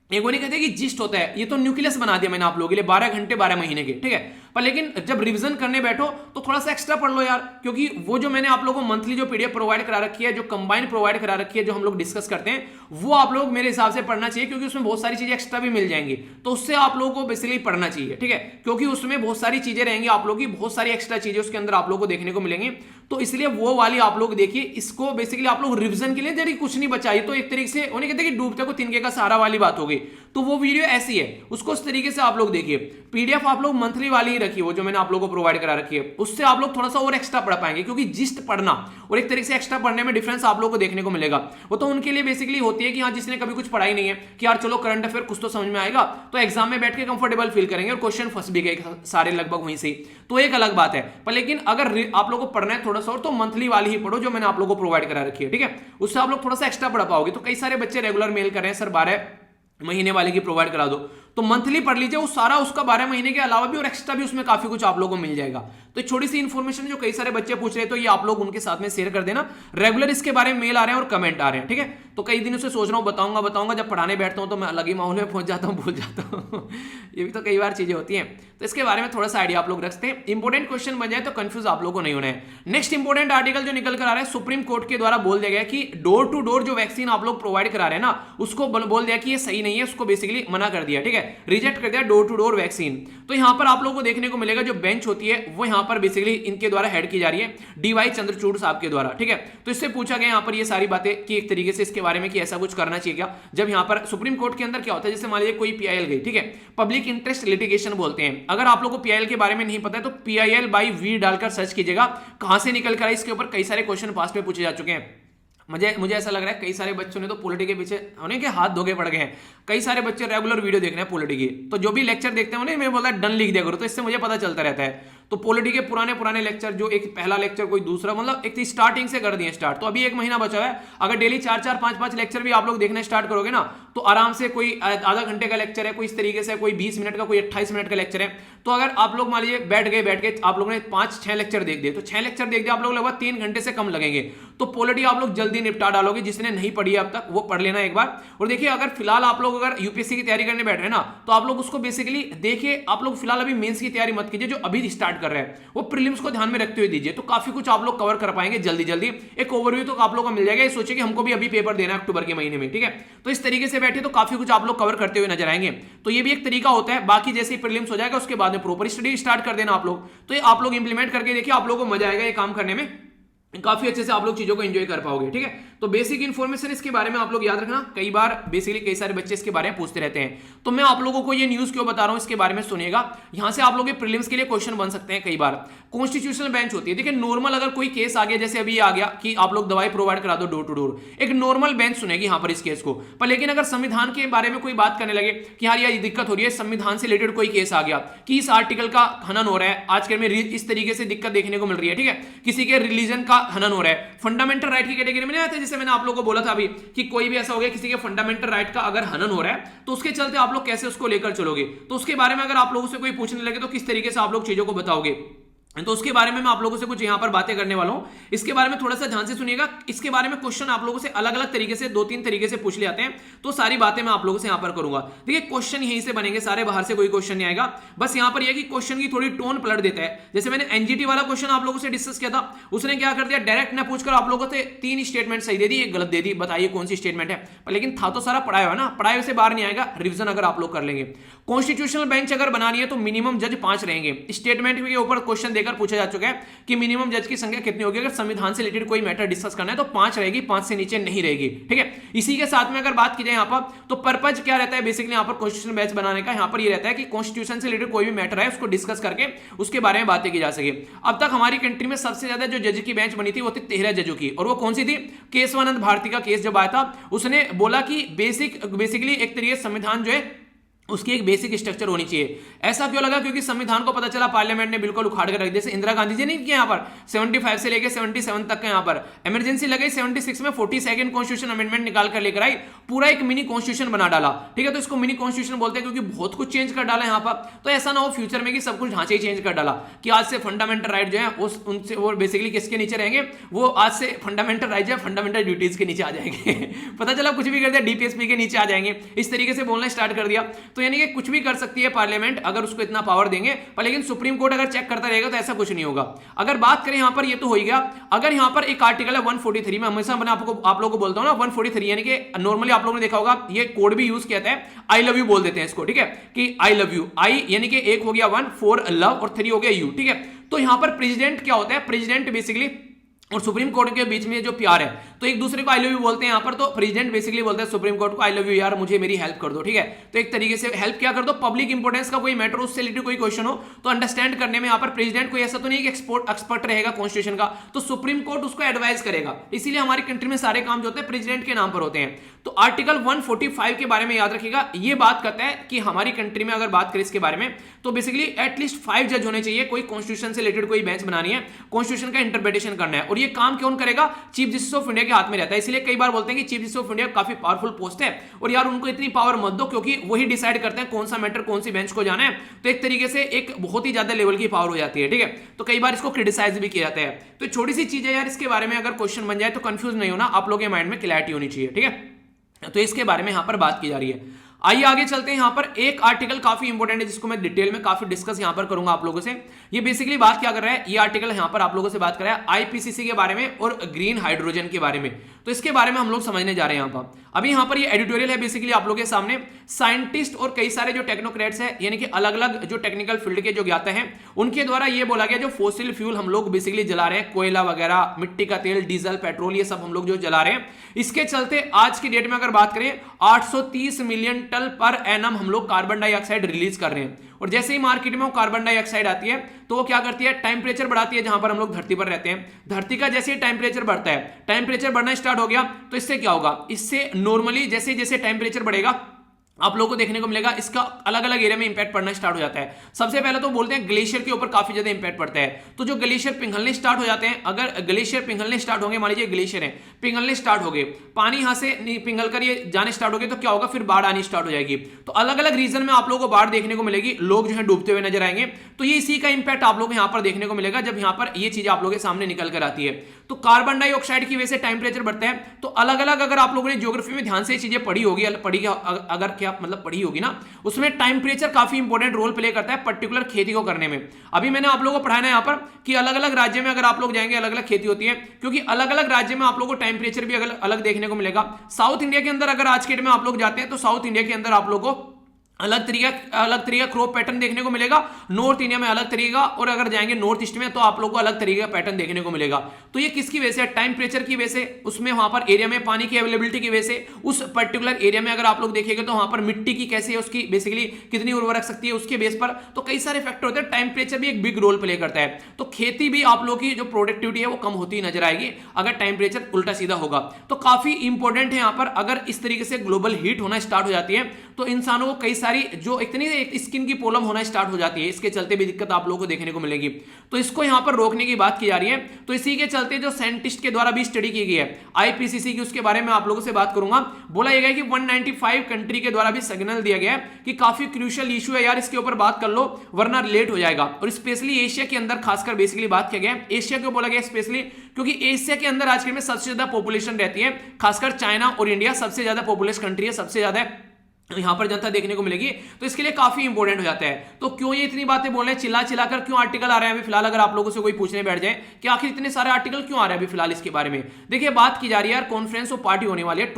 [SPEAKER 1] एक वो नहीं कहते कि जिस्ट होता है, ये तो न्यूक्लियस बना दिया मैंने आप लोगों के लिए 12 घंटे 12 महीने के। ठीक है, पर लेकिन जब रिवीजन करने बैठो तो थोड़ा सा एक्स्ट्रा पढ़ लो यार, क्योंकि वो जो मैंने आप लोगों को मंथली जो पीडीएफ प्रोवाइड करा रखी है, जो कंबाइन प्रोवाइड करा रखी है, जो हम लोग डिस्कस करते हैं, वो आप लोग मेरे हिसाब से पढ़ना चाहिए, क्योंकि उसमें बहुत सारी चीजें एक्स्ट्रा भी मिल जाएंगी, तो उससे आप लोगों को बेसिकली पढ़ना चाहिए, ठीक है, क्योंकि उसमें बहुत सारी चीजें रहेंगी, आप लोगों की बहुत सारी एक्स्ट्रा चीजें उसके अंदर आप लोगों को देखने को मिलेंगी, तो इसलिए वो वाली आप लोग देखिए, इसको बेसिकली आप लोग रिवीजन के लिए यदि कुछ नहीं बचाई तो एक तरीके से उन्हें कहते हैं कि डूबते को तिनके का सहारा वाली बात होगी, तो वो वीडियो ऐसी है, उसको उस तरीके से आप लोग देखिए। पीडीएफ आप लोग मंथली वाली ही रखिए, वो जो मैंने आप लोगों को प्रोवाइड करा रखी है, उससे आप लोग थोड़ा सा और एक्स्ट्रा पढ़ पाएंगे, क्योंकि जिस्ट पढ़ना और एक तरीके से एक्स्ट्रा पढ़ने में डिफरेंस आप लोगों को देखने को मिलेगा। वो तो उनके लिए बेसिकली होती है कि हाँ जिसने कभी कुछ पढ़ाई नहीं है कि यार चलो करंट अफेयर कुछ तो समझ में आएगा, तो एग्जाम में बैठ के कंफर्टेबल फील करेंगे और क्वेश्चन फंस भी गए सारे लगभग वहीं से, तो एक अलग बात है। पर लेकिन अगर आप लोगों को पढ़ना है थोड़ा सा और, तो मंथली वाली ही पढ़ो जो मैंने आप लोगों को प्रोवाइड करा रखी है, ठीक है, उससे आप लोग थोड़ा सा एक्स्ट्रा पढ़ पाओगे। तो कई सारे बच्चे रेगुलर मेल कर रहे हैं सर 12 महीने वाले की प्रोवाइड करा दो, तो मंथली पढ़ लीजिए, वो सारा उसका 12 महीने के अलावा भी और एक्स्ट्रा भी उसमें काफी कुछ आप लोगों को मिल जाएगा। तो छोटी सी इन्फॉर्मेशन जो कई सारे बच्चे पूछ रहे हैं, तो ये आप लोग उनके साथ में शेयर कर देना। रेगुलर इसके बारे में मेल आ रहे हैं और कमेंट आ रहे हैं, ठीक है, तो कई दिनों से सोच रहा हूँ बताऊंगा, जब पढ़ाने बैठता हूँ तो मैं अलग ही माहौल में पहुंच जाता हूँ, भूल जाता हूँ ये भी तो कई बार चीजें होती हैं, तो इसके बारे में थोड़ा सा आइडिया आप लोग रखते हैं, इंपॉर्टेंट क्वेश्चन बन जाए तो कंफ्यूज आप लोगों को नहीं होना है। नेक्स्ट इंपॉर्टेंट आर्टिकल जो निकल कर आ रहा है, सुप्रीम कोर्ट के द्वारा बोल दिया गया कि डोर टू डोर जो वैक्सीन आप लोग प्रोवाइड करा रहे हैं ना, उसको बोल दिया कि ये सही नहीं है, उसको बेसिकली मना कर दिया, ठीक है, रिजेक्ट कर दिया डोर टू डोर वैक्सीन। तो यहां पर आप लोगों को देखने को मिलेगा जो बेंच होती है वो यहां पर बेसिकली इनके द्वारा हेड की जा रही है, डीवाई चंद्रचूड़ साहब के द्वारा, ठीक है। तो इससे पूछा गया यहां पर ये सारी बातें कि एक तरीके से इसके बारे में कि ऐसा कुछ करना चाहिए क्या, जब यहां पर सुप्रीम कोर्ट के अंदर क्या होता है, जैसे मान लीजिए कोई पीआईएल गई, ठीक है, पब्लिक इंटरेस्ट लिटिगेशन बोलते हैं। अगर आप लोगों को पीआईएल के बारे में नहीं पता है तो पीआईएल बाई वी डालकर सर्च कीजिएगा, कहां से निकल कर आए, इसके ऊपर कई सारे क्वेश्चन पास में पूछे जा चुके हैं। मुझे ऐसा लग रहा है कई सारे बच्चों ने तो पॉलिटी के पीछे उन्हें के हाथ धोके पड़ गए हैं। कई सारे बच्चे रेगुलर वीडियो देख रहे हैं पॉलिटी की, तो जो भी लेक्चर देखते हैं उन्हें मैं बोलता है डन लिख दिया करो, तो इससे मुझे पता चलता रहता है। तो पॉलिटी के पुराने लेक्चर, जो एक पहला लेक्चर कोई दूसरा, मतलब एक स्टार्टिंग से कर दिए स्टार्ट, तो अभी 1 महीना बचा है। अगर डेली 4-4, 5-5 लेक्चर भी आप लोग देखना स्टार्ट करोगे ना, तो आराम से कोई आधा घंटे का लेक्चर है, कोई इस तरीके से कोई 20 मिनट का, कोई 28 मिनट का लेक्चर है, तो अगर आप लोग मान लीजिए बैठ गए आप लोगों ने 5-6 लेक्चर देख दिए, तो 6 लेक्चर देख दिए आप लोग लगभग 3 घंटे से कम लगेंगे, तो पॉलिटी आप लोग जल्दी निपटा डालोगे। जिसने नहीं पढ़ी है अब तक वो पढ़ लेना एक बार। और देखिए अगर फिलहाल आप लोग अगर यूपीएससी की तैयारी करने बैठ रहे हैं ना, तो आप लोग उसको बेसिकली देखिए, आप लोग फिलहाल अभी मेंस की तैयारी मत कीजिए, जो अभी स्टार्ट कर रहे हैं वो प्रीलिम्स को ध्यान में रखते हुए दीजिए, तो काफी कुछ आप लोग कवर कर पाएंगे जल्दी। एक ओवरव्यू तो आप लोग को मिल जाएगा। ये सोचिए कि हमको भी अभी पेपर देना है अक्टूबर के महीने में, ठीक है, तो इस तरीके से बैठे तो काफी कुछ आप लोग कवर करते हुए नजर आएंगे। तो ये भी एक तरीका होता है। बाकी जैसे ही प्रीलिम्स हो जाएगा उसके बाद में प्रॉपर स्टडी स्टार्ट कर देना आप लोग, तो ये आप लोग इंप्लीमेंट करके देखिए, आप लोगों को मजा आएगा ये काम करने में, काफी अच्छे से आप लोग चीजों को एंजॉय कर पाओगे, ठीक है। तो बेसिक इन्फॉर्मेशन इसके बारे में आप लोग याद रखना, कई बार बेसिकली कई सारे बच्चे इसके बारे में पूछते रहते हैं, तो मैं आप लोगों को ये न्यूज क्यों बता रहा हूं इसके बारे में सुनिएगा। यहां से आप लोग प्रीलिम्स के लिए क्वेश्चन बन सकते हैं। कई बार कॉन्स्टिट्यूशनल बेंच होती है, देखिए नॉर्मल अगर कोई केस आ गया, जैसे अभी आ गया कि आप लोग दवाई प्रोवाइड करा दो डोर टू डोर, एक नॉर्मल बेंच सुनेगी यहां पर इस केस को। पर लेकिन अगर संविधान के बारे में कोई बात करने लगे कि यार ये दिक्कत हो रही है, संविधान से रिलेटेड कोई केस आ गया कि इस आर्टिकल का हनन हो रहा है, आजकल में इस तरीके से दिक्कत देखने को मिल रही है, ठीक है, किसी के रिलीजन का हनन हो रहा है, फंडामेंटल राइट की कैटेगरी में नहीं आते, जैसे मैंने आप लोगों को बोला था अभी कि कोई भी ऐसा हो गया किसी के फंडामेंटल राइट का अगर हनन हो रहा है, तो उसके चलते आप लोग कैसे उसको लेकर चलोगे, तो उसके बारे में अगर आप लोगों से कोई पूछने लगे तो किस तरीके से आप लोग चीजों को बताओगे, तो उसके बारे में मैं आप लोगों से कुछ यहां पर बातें करने वाला हूं। इसके बारे में थोड़ा सा ध्यान से सुनिएगा। इसके बारे में क्वेश्चन आप लोगों से अलग अलग तरीके से 2-3 तरीके से पूछ ले आते हैं, तो सारी बातें मैं आप लोगों से यहां पर करूंगा। देखिए क्वेश्चन यहीं से बनेंगे सारे, बाहर से कोई क्वेश्चन नहीं आएगा। बस यहां पर यह कि क्वेश्चन की थोड़ी टोन पलट देता है। जैसे मैंने एनजीटी वाला क्वेश्चन आप लोगों से डिस्कस किया था, उसने क्या कर दिया, डायरेक्ट ना पूछकर आप लोगों से 3 स्टेटमेंट सही दे दी, एक गलत दे दी, बताइए कौन सी स्टेटमेंट है। लेकिन था तो सारा पढ़ाया हुआ ना, पढ़ाए से बाहर नहीं आएगा, रिविजन अगर आप लोग कर लेंगे। कॉन्स्टिट्यूशनल बेंच अगर बनानी है तो मिनिमम जज 5 रहेंगे। स्टेटमेंट के ऊपर क्वेश्चन देकर पूछा जा चुका है कि मिनिमम जज की संख्या कितनी होगी, अगर संविधान से रिलेटेड कोई मैटर डिस्कस करना है तो 5 रहेगी, 5 से नीचे नहीं रहेगी, ठीक है। इसी के साथ में अगर बात की जाए यहाँ पर, तो पर्पज क्या रहता है बेसिकली यहाँ पर कॉन्स्टिट्यूशन बेंच बनाने का, यहाँ पर ये रहता है कि कॉन्स्टिट्यूशन से रिलेटेड कोई भी मैटर है उसको डिस्कस करके उसके बारे में बातें की जा सके। अब तक हमारी कंट्री में सबसे ज्यादा जो जज की बेंच बनी थी वो थी 13 जजों की, और वो कौन सी थी, केशवानंद भारती का केस जब आया था, उसने बोला कि बेसिकली एक तरीके संविधान जो है उसकी एक बेसिक स्ट्रक्चर होनी चाहिए। ऐसा क्यों लगा, क्योंकि संविधान को पता चला पार्लियामेंट ने बिल्कुल उखाड़ कर रख दिया। इंदिरा गांधी जी ने किया यहाँ पर 75 से लेकर 77 तक का यहाँ पर इमरजेंसी लगाई, 76 में 42nd कॉन्स्टिट्यूशन अमेंडमेंट निकाल कर लेकर आई, पूरा एक मिनी कॉन्स्टिट्यूशन बना डाला, ठीक है। तो इसको मिनी कॉन्स्टिट्यूशन बोलते हैं क्योंकि बहुत कुछ चेंज कर डाला यहाँ पर। तो ऐसा ना हो फ्यूचर में कि सब कुछ ढांचे ही चेंज कर डाला कि आज से फंडामेंटल राइट जो है उनसे वो बेसिकली किसके नीचे रहेंगे, वो आज से फंडामेंटल राइट जो है फंडामेंटल ड्यूटीज के नीचे आ जाएंगे पता चला कुछ भी कर दिया डीपीएसपी के नीचे आ जाएंगे, इस तरीके से बोलना स्टार्ट कर दिया। तो यानी कि कुछ भी कर सकती है पार्लियामेंट अगर उसको इतना पावर देंगे, पर लेकिन सुप्रीम कोर्ट अगर चेक करता रहेगा तो ऐसा कुछ नहीं होगा। अगर बात करें यहां पर, ये तो हो गया। अगर यहां पर एक आर्टिकल है 143 में, हमेशा मैं आप लोगों को बोलता हूं ना 143, यानी कि नॉर्मली आप लोगों ने देखा होगा ये कोड भी यूज किया है, आई लव यू बोल देते हैं इसको, ठीक है, कि आई लव यू, आई यानी कि एक हो गया 1 4 लव और 3 हो गया यू, ठीक है। तो यहां पर प्रेसिडेंट क्या होता है, प्रेसिडेंट बेसिकली और सुप्रीम कोर्ट के बीच में जो प्यार है, तो एक दूसरे को आई लव यू बोलते हैं यहां पर। तो प्रेसिडेंट बेसिकली बोलता है सुप्रीम कोर्ट को आई लव यू यार, मुझे मेरी हेल्प कर दो, ठीक है। तो एक तरीके से हेल्प क्या कर दो, पब्लिक इंपोर्टेंस का कोई मैटर, उससे रिलेटेड कोई क्वेश्चन हो तो अंडरस्टैंड करने में यहां पर प्रेसिडेंट कोई ऐसा तो नहीं कि एक्सपर्ट रहेगा कॉन्स्टिट्यूशन का, तो सुप्रीम कोर्ट उसको एडवाइस करेगा। इसीलिए हमारी कंट्री में सारे काम जो होते हैं प्रेसिडेंट के नाम पर होते हैं। तो आर्टिकल 145 के बारे में याद रखिएगा, ये बात करता है कि हमारी कंट्री में अगर बात करें इसके बारे में, तो बेसिकली एटलीस्ट 5 जज होने चाहिए। कोई कॉन्स्टिट्यूशन से रिलेटेड कोई बेंच बनानी है, कॉन्स्टिट्यूशन का इंटरप्रिटेशन करना है, और ये काम कौन करेगा, चीफ जस्टिस ऑफ इंडिया के हाथ में रहता है। इसलिए कई बार बोलते हैं कि चीफ जस्टिस ऑफ इंडिया काफी पावरफुल पोस्ट है, और यार उनको इतनी पावर मत दो, क्योंकि वही डिसाइड करते हैं कौन सा मैटर कौन सी बेंच को जाना है। तो एक तरीके से एक बहुत ही ज्यादा लेवल की पावर हो जाती है, ठीक है। तो कई बार इसको क्रिटिसाइज भी किया जाता है। तो छोटी सी चीज है यार, इसके बारे में अगर क्वेश्चन बन जाए तो कंफ्यूज नहीं होना, आप लोगों के माइंड में क्लैरिटी होनी चाहिए, ठीक है। तो इसके बारे में यहां पर बात की जा रही है। आइए आगे चलते हैं। यहां पर एक आर्टिकल काफी इंपॉर्टेंट है जिसको मैं डिटेल में काफी डिस्कस यहां पर करूंगा आप लोगों से। ये बेसिकली बात क्या कर रहा है, ये आर्टिकल यहां पर आप लोगों से बात कर रहा है आईपीसीसी के बारे में और ग्रीन हाइड्रोजन के बारे में। तो इसके बारे में हम लोग समझने जा रहे हैं यहां पर। अभी यहां पर ये एडिटोरियल है बेसिकली आप लोगों के सामने। साइंटिस्ट और कई सारे जो टेक्नोक्रेट्स हैं, यानी कि अलग अलग जो टेक्निकल फील्ड के जो ज्ञाता हैं, उनके द्वारा ये बोला गया जो फॉसिल फ्यूल हम लोग बेसिकली जला रहे हैं, कोयला वगैरह, मिट्टी का तेल, डीजल, पेट्रोल, ये सब हम लोग जो जला रहे हैं, इसके चलते आज की डेट में अगर बात करें 830 मिलियन टन पर एनम हम लोग कार्बन डाइऑक्साइड रिलीज कर रहे हैं। और जैसे ही मार्केट में वो कार्बन डाइऑक्साइड आती है तो वो क्या करती है, टेम्परेचर बढ़ाती है। जहां पर हम लोग धरती पर रहते हैं, धरती का जैसे ही टेम्परेचर बढ़ता है, टेम्परेचर बढ़ना स्टार्ट हो गया, तो इससे क्या होगा, इससे नॉर्मली जैसे जैसे टेम्परेचर बढ़ेगा आप लोगों को देखने को मिलेगा इसका अलग अलग एरिया में इंपैक्ट पड़ना स्टार्ट हो जाता है। सबसे पहले तो बोलते हैं ग्लेशियर के ऊपर काफी ज्यादा इंपैक्ट पड़ता है। तो जो ग्लेशियर पिघलने स्टार्ट हो जाते हैं, अगर ग्लेशियर पिघलने स्टार्ट होंगे, मान लीजिए ग्लेशियर है, पिघलने स्टार्ट हो गए, पानी यहां से पिघल कर ये जाने स्टार्ट हो गए, तो क्या होगा, फिर बाढ़ आनी स्टार्ट हो जाएगी। तो अलग अलग रीजन में आप लोगों को बाढ़ देखने को मिलेगी, लोग जो है डूबते हुए नजर आएंगे। तो ये इसी का इंपैक्ट आप लोग यहां पर देखने को मिलेगा जब यहां पर ये चीज आप लोगों के सामने निकल कर आती है। तो कार्बन डाइऑक्साइड की वजह से टेम्परेचर बढ़ता है। तो अलग अलग अगर आप लोगों ने ज्योग्राफी में ध्यान से ये चीजें पढ़ी होगी, अगर क्या मतलब पढ़ी होगी ना, उसमें टेम्परेचर काफी इंपॉर्टेंट रोल प्ले करता है पर्टिकुलर खेती को करने में। अभी मैंने आप लोगों को पढ़ाया ना यहाँ पर कि अलग अलग राज्य में अगर आप लोग जाएंगे अलग अलग खेती होती है, क्योंकि अलग अलग राज्य में आप लोगों को टेम्परेचर भी अलग देखने को मिलेगा। साउथ इंडिया के अंदर अगर आज के डेट में आप लोग जाते हैं तो साउथ इंडिया के अंदर आप लोगों को अलग तरीका क्रॉप पैटर्न देखने को मिलेगा, नॉर्थ इंडिया में अलग तरीका, और अगर जाएंगे नॉर्थ ईस्ट में तो आप लोगों को अलग तरीके का पैटर्न देखने को मिलेगा। तो ये किसकी वजह से, टेम्परेचर की वजह से, उसमें वहां पर एरिया में पानी की अवेलेबिलिटी की वजह से, उस पर्टिकुलर एरिया में अगर आप लोग देखेंगे तो वहां पर मिट्टी की कैसे है, उसकी बेसिकली कितनी उर्वरक शक्ति है उसके बेस पर, तो कई सारे फैक्टर होते हैं। टेम्परेचर भी एक बिग रोल प्ले करता है। तो खेती भी आप लोग की जो प्रोडक्टिविटी है वो कम होती नजर आएगी अगर टेम्परेचर उल्टा सीधा होगा। तो काफी इंपॉर्टेंट है यहाँ पर। अगर इस तरीके से ग्लोबल हीट होना स्टार्ट हो जाती है तो इंसानों को कई सारी जो इतनी स्किन की प्रॉब्लम होना स्टार्ट हो जाती है, इसके चलते भी दिक्कत आप लोगों को देखने को मिलेगी। तो इसको यहां पर रोकने की बात की जा रही है। तो इसी के चलते जो साइंटिस्ट के द्वारा भी स्टडी की गई है आईपीसीसी की, उसके बारे में आप लोगों से बात करूंगा। बोला गया कि 195 कंट्री के द्वारा भी सिग्नल दिया गया है कि काफी क्रूशियल इशू है यार, इसके ऊपर बात कर लो वरना लेट हो जाएगा। और स्पेशली एशिया के अंदर खासकर बेसिकली बात किया गया है। एशिया को बोला गया स्पेशली क्योंकि एशिया के अंदर आज के में सबसे ज्यादा पॉपुलेशन रहती है, खासकर चाइना और इंडिया सबसे ज्यादा पॉपुलस कंट्री है, सबसे ज्यादा यहां पर जनता देखने को मिलेगी। तो इसके लिए काफी इंपॉर्टेंट हो जाता है। तो क्यों ये इतनी बातें बोल रहे हैं, चिल्ला चिल्ला कर क्यों आर्टिकल आ रहे हैं अभी फिलहाल, अगर आप लोगों से कोई पूछने बैठ जाए कि आखिर इतने सारे आर्टिकल क्यों आ रहे हैं अभी फिलहाल, इसके बारे में देखिए बात की जा रही है यार। कॉन्फ्रेंस ऑफ पार्टी होने वाली है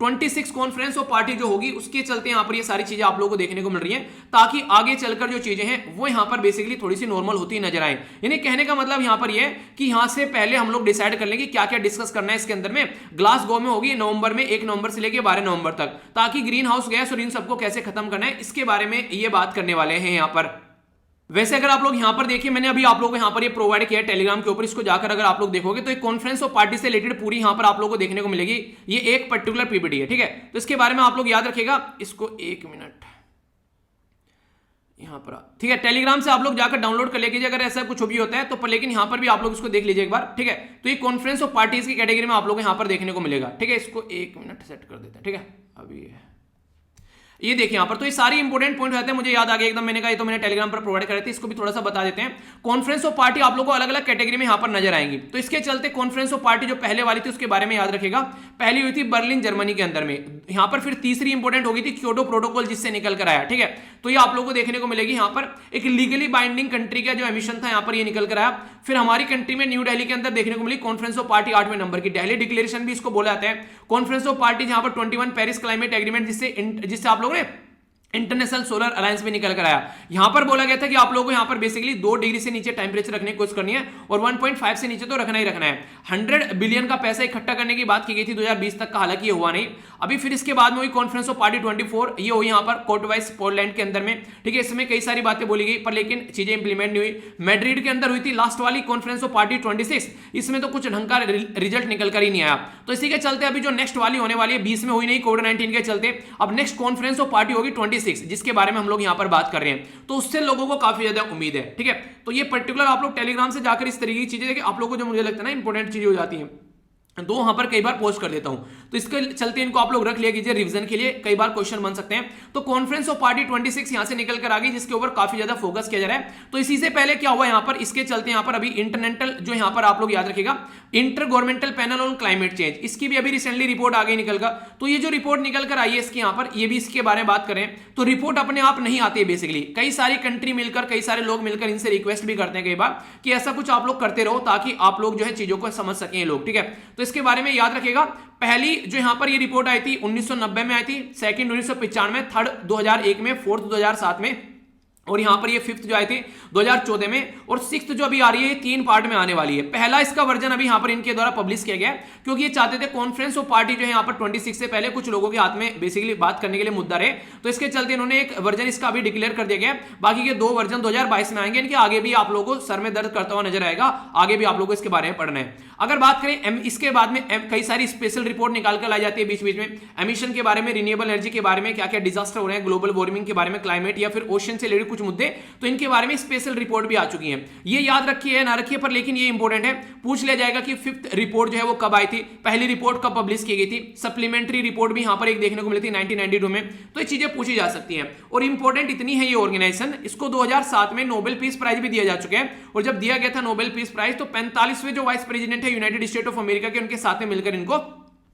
[SPEAKER 1] 26 कॉन्फ्रेंस ऑफ पार्टी जो होगी, उसके चलते यहां पर ये सारी चीजें आप लोगों को देखने को मिल रही हैं, ताकि आगे चलकर जो चीजें हैं वो यहां पर बेसिकली थोड़ी सी नॉर्मल होती नजर आए। यानी कहने का मतलब यहां पर ये कि यहां से पहले हम लोग डिसाइड कर लेंगे क्या क्या डिस्कस करना है इसके अंदर में। ग्लासगो में होगी नवंबर में, 1 नवंबर से लेकर 12 नवंबर तक, ताकि ग्रीन हाउस गैस और इन सबको कैसे खत्म करना है इसके बारे में ये बात करने वाले हैं यहां पर। वैसे अगर आप लोग यहां पर देखिए, मैंने अभी आप लोगों को यहां पर ये प्रोवाइड किया है टेलीग्राम के ऊपर, इसको जाकर अगर आप लोग देखोगे तो एक कॉन्फ्रेंस ऑफ पार्टी से रिलेटेड पूरी यहां पर आप लोगों को देखने को मिलेगी। ये एक पर्टिकुलर पीपीटी है, ठीक है। तो इसके बारे में आप लोग याद रखिएगा। इसको 1 मिनट यहां पर, ठीक है, टेलीग्राम से आप लोग जाकर डाउनलोड कर लीजिए अगर ऐसा कुछ भी होता है तो, पर लेकिन यहां पर भी आप लोग इसको देख लीजिए एक बार, ठीक है। तो ये कॉन्फ्रेंस ऑफ पार्टीज की कैटेगरी में आप लोग यहां पर देखने को मिलेगा, ठीक है। इसको 1 मिनट सेट कर देते हैं, ठीक है। अभी ये देखिए यहाँ पर, तो ये सारी इंपॉर्टेंट पॉइंट रहते हैं, मुझे याद आ गया एकदम, मैंने कहा ये तो मैंने टेलीग्राम पर प्रोवाइड करे थे, इसको भी थोड़ा सा बता देते हैं। कॉन्फ्रेंस ऑफ पार्टी आप लोगों को अलग अलग कैटेगरी में यहाँ पर नजर आएंगी, तो इसके चलते कॉन्फ्रेंस ऑफ पार्टी जो पहले वाली थी उसके बारे में याद रखेगा, पहली हुई थी बर्लिन जर्मनी के अंदर में। यहाँ पर फिर तीसरी इंपॉर्टेंट हो गई थी क्योटो प्रोटोकॉल, जिससे निकल कर आया, ठीक है। तो ये आप लोगों को देखने को मिलेगी यहाँ पर एक लीगली बाइंडिंग कंट्री का जो एमिशन था यहाँ पर ये निकल कर आया। फिर हमारी कंट्री में न्यू दिल्ली के अंदर देखने को मिली कॉन्फ्रेंस ऑफ पार्टी 8वें नंबर की, दिल्ली डिक्लेरेशन भी इसको बोला जाता है। कॉन्फ्रेंस ऑफ पार्टी यहाँ पर 21 पेरिस क्लाइमेट एग्रीमेंट, जिससे आप लोगों ने इंटरनेशनल सोलर अलायंस में निकल कर आया। यहां पर बोला गया था कि आप लोगों को यहां पर बेसिकली 2 डिग्री से नीचे टेंपरेचर रखने की कोशिश करनी है और 1.5 से नीचे तो रखना ही रखना है। 100 बिलियन का पैसा इकट्ठा करने की बात की गई थी 2020 तक का, हालांकि ये हुआ नहीं। अभी फिर इसके बाद में हुई कॉन्फ्रेंस ऑफ पार्टी 24, ये हुई यहाँ पर कोटवाइस पोलैंड के अंदर में, ठीक है। इसमें कई सारी बातें बोली गई पर लेकिन चीजें इंप्लीमेंट नहीं हुई। मैड्रिड के अंदर हुई थी लास्ट वाली कॉन्फ्रेंस ऑफ पार्टी 26, इसमें तो कुछ ढंग का रिजल्ट निकल कर ही नहीं आया। तो इसी के चलते अभी जो नेक्स्ट वाली होने वाली है 20 में हुई नहीं कोविड-19 के चलते, अब नेक्स्ट कॉन्फ्रेंस ऑफ पार्टी होगी 26, जिसके बारे में हम लोग यहां पर बात कर रहे हैं। तो उससे लोगों को काफी ज्यादा उम्मीद है, ठीक है। तो ये पर्टिकुलर आप लोग टेलीग्राम से जाकर इस तरीके की चीजें देखिए, आप लोगों को जो मुझे लगता है ना इंपॉर्टेंट चीजें हो जाती हैं, तो वहां पर कई बार पोस्ट कर देता हूं, तो इसके चलते इनको आप लोग रख लिया कीजिए रिवीजन के लिए, कई बार क्वेश्चन बन सकते हैं। तो कॉन्फ्रेंस ऑफ पार्टी 26 यहां से निकल कर आ गई, जिसके ऊपर काफी ज्यादा फोकस किया जा रहा है। तो इसी से पहले क्या हुआ यहां पर, इसके चलते यहां पर अभी इंटरनेशनल जो यहां पर आप लोग याद रखिएगा inter governmental panel on climate change, इसकी भी अभी रिसेंटली रिपोर्ट आ गई निकल कर। तो ये जो रिपोर्ट निकल कर आई है इसके यहां पर, ये भी इसके बारे में बात करें तो रिपोर्ट अपने आप नहीं आती है बेसिकली, कई सारी कंट्री मिलकर, कई सारे लोग मिलकर इनसे रिक्वेस्ट भी करते हैं कई बार कि ऐसा कुछ आप लोग करते रहो ताकि आप लोग जो है चीजों को समझ सकें लोग, ठीक है। तो इसके बारे में याद रखिएगा, पहली जो यहां पर ये रिपोर्ट आई थी 1990 में आई थी, सेकंड 1995 में, थर्ड 2001 में, फोर्थ 2007 में, और यहां पर ये फिफ्थ जो आई थी 2014 में, और सिक्स्थ जो अभी आ रही है ये 3 पार्ट में आने वाली है। पहला इसका वर्जन अभी यहां पर इनके द्वारा पब्लिश किया गया है, क्योंकि ये चाहते थे कॉन्फ्रेंस ऑफ पार्टी जो है यहां पर 26 से पहले कुछ लोगों के हाथ में बेसिकली बात करने के लिए मुद्दा रहे, तो इसके चलते इन्होंने एक वर्जन इसका अभी डिक्लेयर कर दिया गया है। बाकी के 2 वर्जन 2022 में आएंगे, इनके आगे भी आप लोगों को सर में दर्द करता हुआ नजर आएगा, आगे भी आप लोगों को इसके बारे में पढ़ना है। अगर बात करें इसके बाद में कई सारी स्पेशल रिपोर्ट निकाल कर लाई जाती है बीच बीच में, एमिशन के बारे में, रिन्यूएबल एनर्जी के बारे में, क्या क्या डिजास्टर हो रहे हैं, ग्लोबल वार्मिंग के बारे में, क्लाइमेट या फिर ओशन से रिलेटेड कुछ मुद्दे, तो इनके बारे में स्पेशल रिपोर्ट भी आ चुकी है। ये याद रखिए ना रखिए पर लेकिन ये इंपॉर्टेंट है, पूछ लिया जाएगा कि 5th रिपोर्ट जो है वो कब आई थी, पहली रिपोर्ट कब पब्लिश की गई थी, सप्लीमेंट्री रिपोर्ट भी यहां पर एक देखने को मिली थी 1992 में। तो ये चीजें पूछी जा सकती हैं, और इंपॉर्टेंट इतनी है ये ऑर्गेनाइजेशन, इसको 2007 में नोबेल पीस प्राइज भी दिया जा चुका है, और जब दिया गया था नोबेल पीस प्राइज तो 45वें जो वाइस प्रेसिडेंट है यूनाइटेड स्टेट ऑफ अमेरिका के, उनके साथ में मिलकर इनको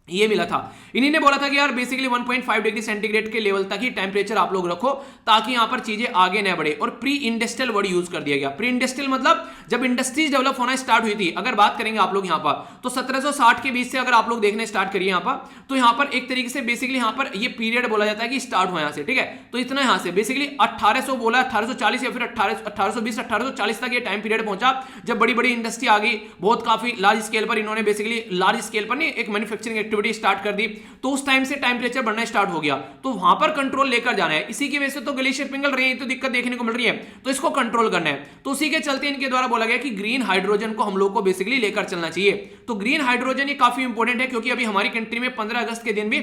[SPEAKER 1] ये मिला था। इन्हीं ने बोला था कि यार बेसिकली 1.5 डिग्री सेंटीग्रेड के लेवल तक ही टेम्परेचर आप लोग रखो ताकि यहां पर चीजें आगे न बढ़े, और प्री इंडस्ट्रियल वर्ड यूज कर दिया गया। प्री इंडस्ट्रियल मतलब जब इंडस्ट्रीज डेवलप होना स्टार्ट हुई थी, अगर बात करेंगे आप लोग यहां पर तो 1760 के बीच से अगर आप लोग देखने स्टार्ट करिए यहां पर, तो यहां पर एक तरीके से बेसिकली यहां पर ये पीरियड बोला जाता है कि स्टार्ट हुआ यहां से, ठीक है। तो इतना यहां से बेसिकली 1800 बोला 1840 या फिर 1820 1840 तक ये टाइम पीरियड पहुंचा, जब बड़ी बड़ी इंडस्ट्री आ गई, बहुत काफी लार्ज स्केल पर इन्होंने बेसिकली लार्ज स्केल पर नहीं एक मैन्युफैक्चरिंग एक्टिविटी स्टार्ट कर दी, तो उस टाइम से टेंपरेचर बढ़ना स्टार्ट हो गया, तो वहां पर कंट्रोल लेकर जाना है। इसी की वजह से तो ग्लेशियर पिघल रही है, तो दिक्कत देखने को मिल रही है, तो इसको कंट्रोल करना है। तो उसी के चलते इनके द्वारा बोला गया कि ग्रीन हाइड्रोजन को हम लोग को बेसिकली लेकर चलना चाहिए। तो ग्रीन हाइड्रोजन ये काफी इंपॉर्टेंट है, क्योंकि अभी हमारी कंट्री में 15 अगस्त के दिन भी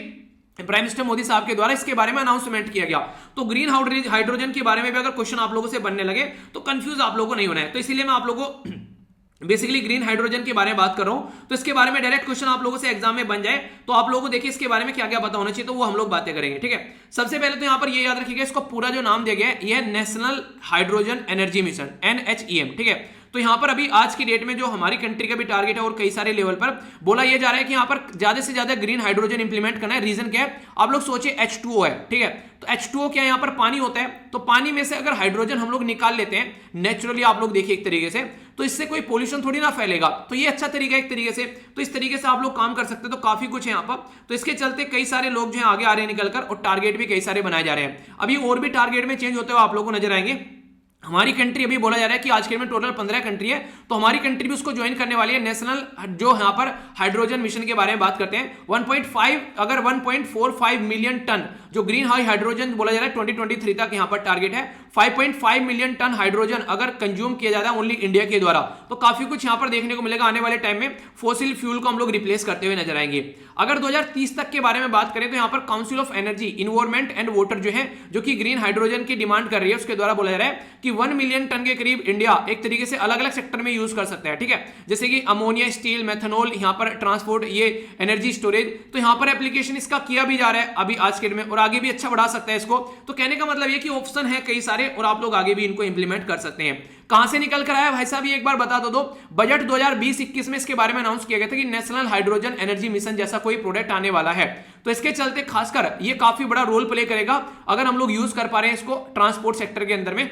[SPEAKER 1] प्राइम मिनिस्टर मोदी साहब के द्वारा इसके बारे में अनाउंसमेंट किया गया। तो ग्रीन हाइड्रोजन के बारे में भी अगर क्वेश्चन आप लोगों से बनने लगे तो कंफ्यूज आप लोगों को नहीं होना है। तो इसीलिए मैं आप लोगों को बेसिकली ग्रीन हाइड्रोजन के बारे में बात कर रहा हूं, तो इसके बारे में डायरेक्ट क्वेश्चन आप लोगों से एग्जाम में बन जाए तो आप लोगों को देखिए इसके बारे में क्या क्या पता होना चाहिए, तो वो हम लोग बातें करेंगे, ठीक है। सबसे पहले तो यहां पर ये याद रखिएगा, इसको पूरा जो नाम दिया गया है यह national hydrogen energy mission NHEM, ठीक है। तो यहां पर अभी आज की डेट में जो हमारी कंट्री का भी टारगेट है और कई सारे लेवल पर बोला यह जा रहा है कि यहां पर ज्यादा से ज्यादा ग्रीन हाइड्रोजन इंप्लीमेंट करना है। रीजन क्या है, आप लोग सोचिए H2O है, ठीक है। तो H2O क्या है, यहां पर पानी होता है, तो पानी में से अगर हाइड्रोजन हम लोग निकाल लेते हैं नेचुरली, आप लोग देखिए एक तरीके से, तो इससे कोई पोल्यूशन थोड़ी ना फैलेगा। तो ये अच्छा तरीका है एक तरीके से, तो इस तरीके से आप लोग काम कर सकते हैं। तो काफी कुछ है यहाँ पर, तो इसके चलते कई सारे लोग जो है आगे आ रहे हैं निकलकर, और टारगेट भी कई सारे बनाए जा रहे हैं। अभी और भी टारगेट में चेंज होते हुए आप लोग को नजर आएंगे। हमारी कंट्री अभी बोला जा रहा है कि आज के में टोटल 15 कंट्री है, तो हमारी कंट्री भी उसको ज्वाइन करने वाली है। नेशनल जो यहाँ पर हाइड्रोजन मिशन के बारे में बात करते हैं, 1.45 मिलियन टन जो ग्रीन हाइड्रोजन बोला जा रहा है 2023 तक यहाँ पर टारगेट है। 5.5 मिलियन टन हाइड्रोजन अगर कंज्यूम किया जाता है ओनली इंडिया के द्वारा, तो काफी कुछ यहाँ पर देखने को मिलेगा। आने वाले टाइम में फॉसिल फ्यूल को हम लोग रिप्लेस करते हुए नजर आएंगे। अगर 2030 तक के बारे में बात करें तो यहाँ पर council of energy, environment and water जो है, जो कि ग्रीन हाइड्रोजन की डिमांड कर रही है, उसके द्वारा बोला जा रहा है कि कि 1 मिलियन टन के करीब इंडिया एक तरीके से अलग अलग सेक्टर में यूज कर सकता है, ठीक है, जैसे कि अमोनिया, स्टील, मेथनॉल, यहाँ पर ट्रांसपोर्ट, ये एनर्जी स्टोरेज। तो यहाँ पर एप्लीकेशन इसका किया भी जा रहा है अभी आज के डेट में, और आगे भी अच्छा बढ़ा सकता है इसको। तो कहने का मतलब ये कि ऑप्शन है कई सारे और आप लोग आगे भी इनको इंप्लीमेंट कर सकते हैं। कहां से निकल कर आया भाई साहब, ये एक बार बता दो। बजट 2020-21 में इसके बारे में अनाउंस किया गया था कि नेशनल हाइड्रोजन एनर्जी मिशन जैसा कोई प्रोडक्ट आने वाला है। तो इसके चलते खासकर ये काफी बड़ा रोल प्ले करेगा अगर हम लोग यूज कर पा रहे हैं इसको ट्रांसपोर्ट सेक्टर के अंदर में,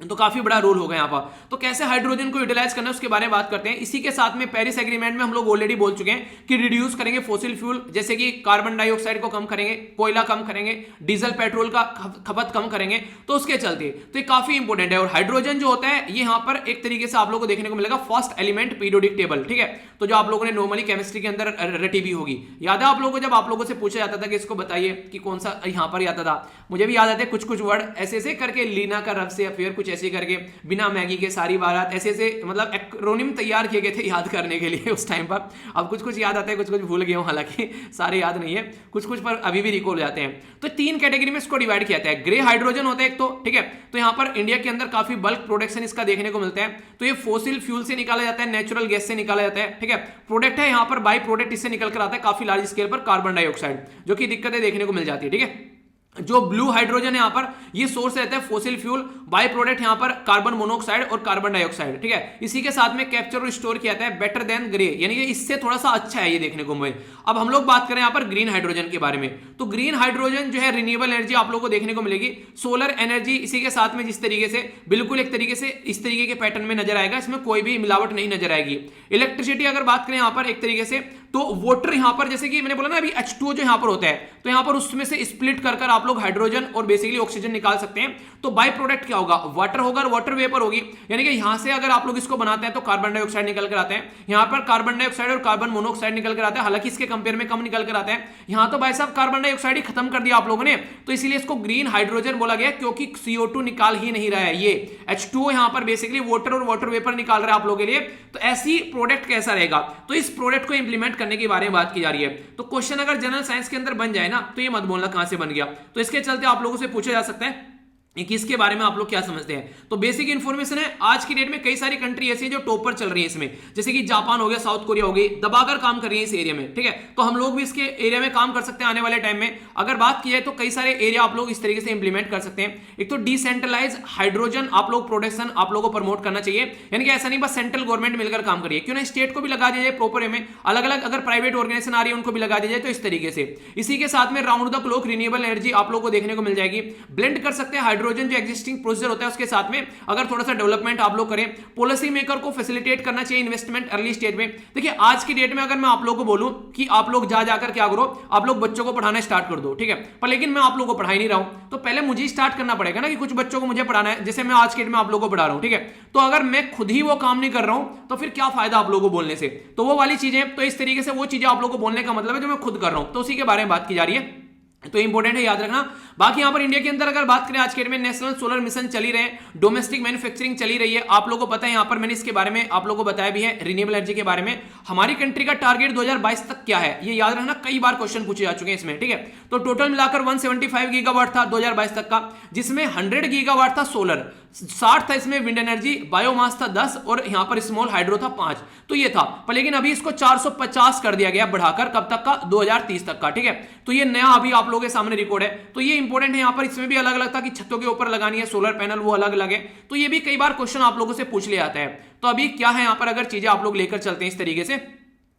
[SPEAKER 1] तो काफी बड़ा रोल होगा यहाँ पर। तो कैसे हाइड्रोजन को यूटिलाइज करना है उसके बारे में बात करते हैं। इसी के साथ में पेरिस एग्रीमेंट में हम लोग ऑलरेडी बोल चुके हैं कि रिड्यूस करेंगे फॉसिल फ्यूल, जैसे कि कार्बन डाइऑक्साइड को कम करेंगे, कोयला कम करेंगे, डीजल पेट्रोल का खपत कम करेंगे। तो उसके चलते तो ये काफी इंपॉर्टेंट है। और हाइड्रोजन जो होता है ये यहाँ पर एक तरीके से आप लोगों को देखने को मिलेगा फर्स्ट एलिमेंट पीरियोडिक टेबल, ठीक है, तो जो आप लोगों ने नॉर्मली केमिस्ट्री के अंदर रटी भी होगी। याद है आप लोगों को जब आप लोगों से पूछा जाता था कि इसको बताइए कि कौन सा यहाँ पर आता था, मुझे भी याद आते कुछ कुछ वर्ड ऐसे ऐसे करके, लीना का रब से फिर कुछ ऐसे करके, बिना मैगी के सारी बारात, ऐसे ऐसे मतलब एक्रोनिम तैयार किए गए थे याद करने के लिए उस टाइम पर। अब कुछ कुछ याद आता है, कुछ कुछ भूल गए हूं, हालांकि सारे याद नहीं है, कुछ कुछ पर अभी भी रिकॉल हो जाते हैं। तो 3 कैटेगरी में इसको डिवाइड किया जाता है। ग्रे हाइड्रोजन होता है एक तो, ठीक है, तो यहाँ पर इंडिया के अंदर काफी बल्क प्रोडक्शन इसका देखने को मिलता है। तो ये फोसिल फ्यूल से निकाला जाता है, नेचुरल गैस से निकाला जाता है, ठीक है, प्रोडक्ट है यहाँ पर बाई प्रोडक्ट इससे निकल कर आता है काफी लार्ज स्केल पर कार्बन डाइऑक्साइड, जो कि दिक्कतें देखने को मिल जाती है, ठीक है। जो ब्लू हाइड्रोजन है यहाँ पर ये सोर्स रहता है फोसिल फ्यूल, बाय प्रोडक्ट यहाँ पर कार्बन मोनोऑक्साइड और कार्बन डाइऑक्साइड, ठीक है। इसी के साथ में कैप्चर और स्टोर किया जाता है बेटर देन ग्रे, यानी कि इससे थोड़ा सा अच्छा है ये देखने को मिले। अब हम लोग बात करें यहाँ पर ग्रीन हाइड्रोजन के बारे में, तो ग्रीन हाइड्रोजन जो है रिन्यूएबल एनर्जी आप लोगों को देखने को मिलेगी, सोलर एनर्जी इसी के साथ में, जिस तरीके से बिल्कुल एक तरीके से इस तरीके के पैटर्न में नजर आएगा, इसमें कोई भी मिलावट नहीं नजर आएगी। इलेक्ट्रिसिटी अगर बात करें यहाँ पर एक तरीके से, तो वाटर यहाँ पर जैसे कि मैंने बोला ना अभी H2O जो यहाँ पर होता है, तो यहाँ पर उसमें से स्प्लिट कर आप लोग हाइड्रोजन और बेसिकली ऑक्सीजन निकाल सकते हैं। तो बाय प्रोडक्ट क्या होगा, वाटर होगा और वाटर वेपर होगी, यानी कि यहां से अगर आप लोग इसको बनाते हैं तो कार्बन डाइऑक्साइड निकल कर आते हैं, यहाँ पर कार्बन डाइऑक्साइड और कार्बन मोनोऑक्साइड निकल कर आता है, हालांकि इसके कंपेयर में कम निकल कर आते हैं। यहाँ तो भाई साहब कार्बन डाइऑक्साइड ही खत्म कर दिया आप लोगों ने, तो इसलिए इसको ग्रीन हाइड्रोजन बोला गया, क्योंकि CO2 निकाल ही नहीं रहा है, ये H2O यहाँ पर बेसिकली वाटर और वाटर वेपर निकाल रहा है आप लोगों के लिए। तो ऐसी प्रोडक्ट कैसा रहेगा, तो इस प्रोडक्ट को इंप्लीमेंट करने के बारे में बात की जा रही है। तो क्वेश्चन अगर जनरल साइंस के अंदर बन जाए ना, तो ये मत बोलना कहां से बन गया, तो इसके चलते आप लोगों से पूछा जा सकता है कि इसके बारे में आप लोग क्या समझते हैं। तो बेसिक इंफॉर्मेशन है, आज की डेट में कई सारी कंट्री ऐसी है जो टॉपर चल रही है इसमें, जैसे कि जापान हो गया, साउथ कोरिया हो गई, दबाकर काम कर रही है इस एरिया में, ठीक है। तो हम लोग भी इसके एरिया में काम कर सकते हैं आने वाले टाइम में। अगर बात की जाए तो कई सारे एरिया आप लोग इस तरीके से इंप्लीमेंट कर सकते हैं। एक तो डिसेंट्रलाइज हाइड्रोजन आप लोग प्रोडक्शन आप लोगों को प्रमोट करना चाहिए, यानी कि ऐसा नहीं बस सेंट्रल गवर्नमेंट मिलकर काम करिए, क्यों ना स्टेट को भी लगा दिया जाए प्रॉपर में, अलग अलग अगर प्राइवेट ऑर्गेनाइजेशन आ रही है उनको भी लगा दिया जाए, तो इस तरीके से। इसी के साथ में round the clock renewable energy आप लोग को देखने को मिल जाएगी। ब्लेंड कर सकते हैं हाइड्रोजन जो एग्जिस्टिंग प्रोसीजर होता है उसके साथ में, अगर थोड़ा सा डेवलपमेंट आप लोग करें। पॉलिसी मेकर को फैसिलिटेट करना चाहिए इन्वेस्टमेंट अर्ली स्टेज में। देखिए आज की डेट में अगर मैं आप लोगों को बोलूं कि आप लोग जाकर क्या करो, आप लोग बच्चों को पढ़ाना स्टार्ट कर दो, ठीक है, पर लेकिन मैं आप लोगों को पढ़ा ही नहीं रहा हूं, तो पहले मुझे स्टार्ट करना पड़ेगा ना कि कुछ बच्चों को मुझे पढ़ाना है, जैसे मैं आज की डेट में आप लोगों को पढ़ा रहा हूं, ठीक है। तो अगर मैं खुद ही वो काम नहीं कर रहा हूं तो फिर क्या फायदा आप लोगों को बोलने से, तो वो वाली चीजें, तो इस तरीके से वो चीजें आप लोगों को बोलने का मतलब है जो मैं खुद कर रहा हूं, तो उसी के बारे में बात की जा रही है, तो इंपॉर्टेंट है याद रखना। बाकी यहां पर इंडिया के अंदर अगर बात करें आज के डेट में नेशनल सोलर मिशन चली रहे हैं, डोमेस्टिक मैन्युफैक्चरिंग चली रही है, आप लोगों को पता है, यहां पर मैंने इसके बारे में आप लोगों को बताया भी है रिन्यूएबल एनर्जी के बारे में। हमारी कंट्री का टारगेट 2022 तक क्या है ये याद रखना, कई बार क्वेश्चन पूछे जा चुके हैं इसमें, ठीक है। तो टोटल मिलाकर 175 गीगावाट था 2022 तक का, जिसमें 100 गीगावाट था सोलर, 60 था इसमें विंड एनर्जी, बायोमास था 10 और यहां पर स्मॉल हाइड्रो था 5, तो ये था। पर लेकिन अभी इसको 450 कर दिया गया बढ़ाकर, कब तक का, 2030 तक का, ठीक है। तो ये नया अभी आप लोगों के सामने रिकॉर्ड है, तो ये इंपॉर्टेंट है। यहां पर इसमें भी अलग अलग था कि छतों के ऊपर लगानी है सोलर पैनल, वो अलग अलग है, तो ये भी कई बार क्वेश्चन आप लोगों से पूछ लिया जाता है। तो अभी क्या है यहां पर, अगर चीजें आप लोग लेकर चलते हैं इस तरीके से,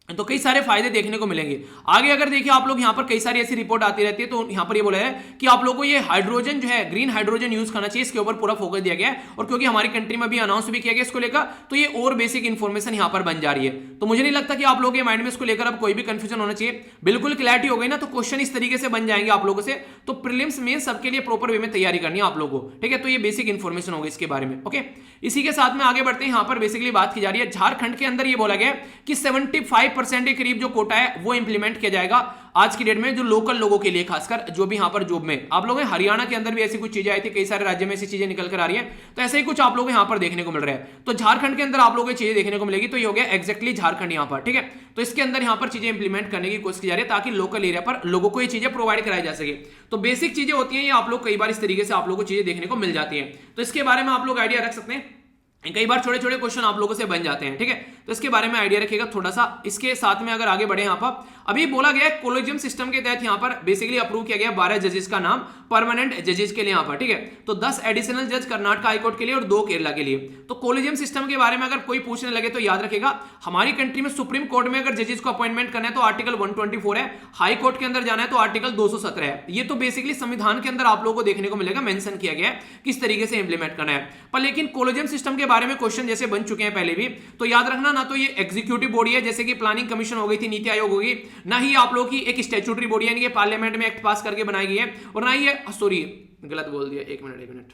[SPEAKER 1] तो कई सारे फायदे देखने को मिलेंगे आगे। अगर देखिए आप लोग यहाँ पर कई सारी ऐसी रिपोर्ट आती रहती है, तो यहाँ पर ये बोला है कि आप लोगों को ये हाइड्रोजन जो है ग्रीन हाइड्रोजन यूज करना चाहिए, इसके ऊपर पूरा फोकस दिया गया है। और क्योंकि हमारी कंट्री में भी अनाउंस भी किया गया इसको लेकर, तो ये और बेसिक इन्फॉर्मेशन यहाँ पर बन जा रही है। तो मुझे नहीं लगता कि आप लोगों के माइंड में इसको लेकर अब कोई भी कंफ्यूजन होना चाहिए, बिल्कुल क्लैरिटी हो गई ना, तो क्वेश्चन इस तरीके से बन जाएंगे आप लोगों से। तो प्रीलिम्स मेन सबके लिए प्रॉपर वे में तैयारी करनी है आप लोगों को, ठीक है। तो ये बेसिक इन्फॉर्मेशन होगी इसके बारे में, ओके। इसी के साथ में आगे बढ़ते हैं, यहाँ पर बेसिकली बात की जा रही है झारखंड के अंदर ये बोला गया कि 75 5% के करीब जो कोटा है वो इंप्लीमेंट किया जाएगा आज की डेट में, जो लोकल लोगों के लिए, खासकर जो भी यहाँ पर जॉब में। आप लोगों ने हरियाणा के अंदर भी ऐसी कुछ चीजें आई थी, कई सारे राज्य में ऐसी चीजें निकल कर आ रही है, तो ऐसे ही कुछ आप लोग यहाँ पर देखने को मिल रहा है। तो झारखंड के अंदर आप लोगों को चीजें देखने को मिलेगी, तो ये हो गया एक्जैक्टली झारखंड यहाँ पर, ठीक है। तो इसके अंदर यहाँ पर चीजें इंप्लीमेंट करने की कोशिश की जा रही है ताकि लोकल एरिया पर लोगों को ये चीजें प्रोवाइड कराई जा सके। तो बेसिक चीजें होती हैं ये, आप लोग कई बार इस तरीके से आप लोगों को चीजें देखने को मिल जाती हैं, तो इसके बारे में आप लोग आइडिया रख सकते हैं। कई बार छोटे छोटे क्वेश्चन आप लोगों से बन जाते हैं, ठीक है, तो इसके बारे में आइडिया रखिएगा थोड़ा सा। इसके साथ में अगर आगे बढ़े यहाँ पर, अभी बोला गया है कोलेजियम सिस्टम के तहत यहाँ पर बेसिकली अप्रूव किया गया 12 जजेस का नाम परमानेंट जजेस के लिए यहाँ पर, ठीक है। तो 10 एडिशनल जज कर्नाटक हाईकोर्ट के लिए और 2 केरला के लिए। तो कोलेजियम सिस्टम के बारे में अगर कोई पूछने लगे तो याद रखेगा, हमारी कंट्री में सुप्रीम कोर्ट में अगर जजेस को अपॉइंटमेंट करना है तो आर्टिकल 124 है, हाई कोर्ट के अंदर जाना है तो आर्टिकल 217 है। ये तो बेसिकली संविधान के अंदर आप लोगों को देखने को मिलेगा, मेंशन किया गया है किस तरीके से इंप्लीमेंट करना है। पर लेकिन कोलेजियम सिस्टम के बारे में क्वेश्चन जैसे बन चुके हैं पहले भी, तो याद रखना ना तो ये एग्जीक्यूटिव बॉडी है जैसे कि प्लानिंग कमीशन हो गई थी, नीति आयोग होगी, ना ही आप लोगों की एक स्टैट्यूटरी बॉडी है, पार्लियामेंट में एक्ट पास करके बनाई गई है, और ना ही ये, सॉरी गलत बोल दिया, एक मिनट,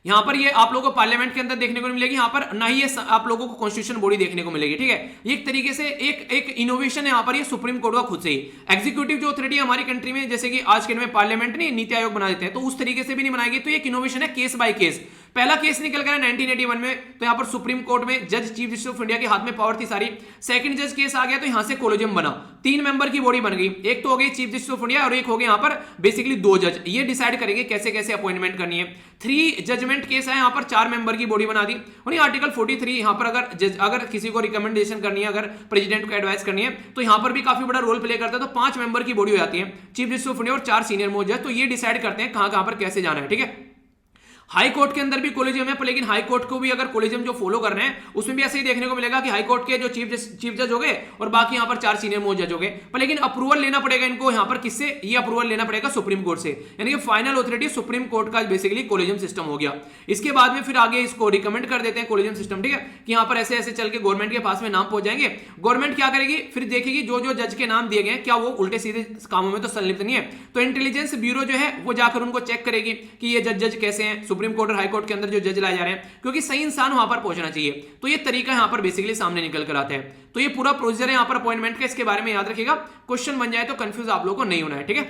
[SPEAKER 1] यहां पर ये आप लोगों को पार्लियामेंट के अंदर देखने को मिलेगी, यहां पर ना ही ये आप लोगों को कॉन्स्टिट्यूशन बॉडी देखने को मिलेगी, ठीक है। ये एक तरीके से एक इनोवेशन है यहां पर, ये सुप्रीम कोर्ट का खुद से ही एग्जीक्यूटिव जो अथॉरिटी हमारी कंट्री में, जैसे कि आज के में पार्लियामेंट नहीं नीति आयोग बना देते हैं, तो उस तरीके से भी नहीं बनाएगी। तो एक इनोवेशन है, केस बाय केस। पहला केस निकल गया 1981 में, तो यहां पर सुप्रीम कोर्ट में जज चीफ जस्टिस ऑफ इंडिया के हाथ में पावर थी सारी। सेकंड जज केस आ गया तो यहां से कोलेजियम बना, 3 मेंबर की बॉडी बन गई, एक तो हो गई चीफ जस्टिस ऑफ इंडिया और एक हो गया यहां पर बेसिकली 2 जज, ये डिसाइड करेंगे कैसे कैसे अपॉइंटमेंट करनी है। 3 जजमेंट केस है, यहां पर 4 मेंबर की बॉडी बना दी, और ये आर्टिकल 43 यहां पर अगर किसी को रिकमेंडेशन करनी है, अगर प्रेसिडेंट को एडवाइस करनी है, तो यहां पर भी काफी बड़ा रोल प्ले करता है। तो 5 मेंबर की बॉडी हो जाती है, चीफ जस्टिस ऑफ इंडिया और 4 सीनियर मोस्ट जज, तो ये डिसाइड करते हैं कहां पर कैसे जाना है, ठीक है। हाई कोर्ट के अंदर भी कोलेजियम है, पर लेकिन हाई कोर्ट को भी अगर कोलेजियम जो फॉलो कर रहे हैं उसमें भी ऐसे ही देखने को मिलेगा कि हाई कोर्ट के जो चीफ जज हो गए और बाकी यहां पर 4 सीनियर मोस्ट जज हो गए, पर लेकिन अप्रूवल लेना पड़ेगा इनको यहां पर किससे, ये अप्रूवल लेना पड़ेगा सुप्रीम कोर्ट से, यानी कि फाइनल ऑथोरिटी सुप्रीम कोर्ट का बेसिकली कोलेजियम सिस्टम हो गया। इसके बाद में फिर आगे इसको रिकमेंड कर देते हैं कोलेजियम सिस्टम, ठीक है, कि यहां पर ऐसे ऐसे चल के गवर्नमेंट के पास में नाम पहुंच जाएंगे। गवर्नमेंट क्या करेगी, फिर देखेगी जो जो जज के नाम दिए गए क्या वो उल्टे सीधे कामों में तो संलिप्त नहीं है, तो इंटेलिजेंस ब्यूरो जो है वो जाकर उनको चेक करेगी कि ये जज कैसे हैं, सुप्रीम कोर्ट और हाई कोर्ट के अंदर जो जज लाए जा रहे हैं, क्योंकि सही इंसान वहां पर पहुंचना चाहिए। तो ये तरीका यहां पर बेसिकली सामने निकल कर आता है। तो ये पूरा प्रोसीजर है यहां पर अपॉइंटमेंट का, इसके बारे में याद रखिएगा, क्वेश्चन बन जाए तो कंफ्यूज आप लोगों को नहीं होना है, ठीक है।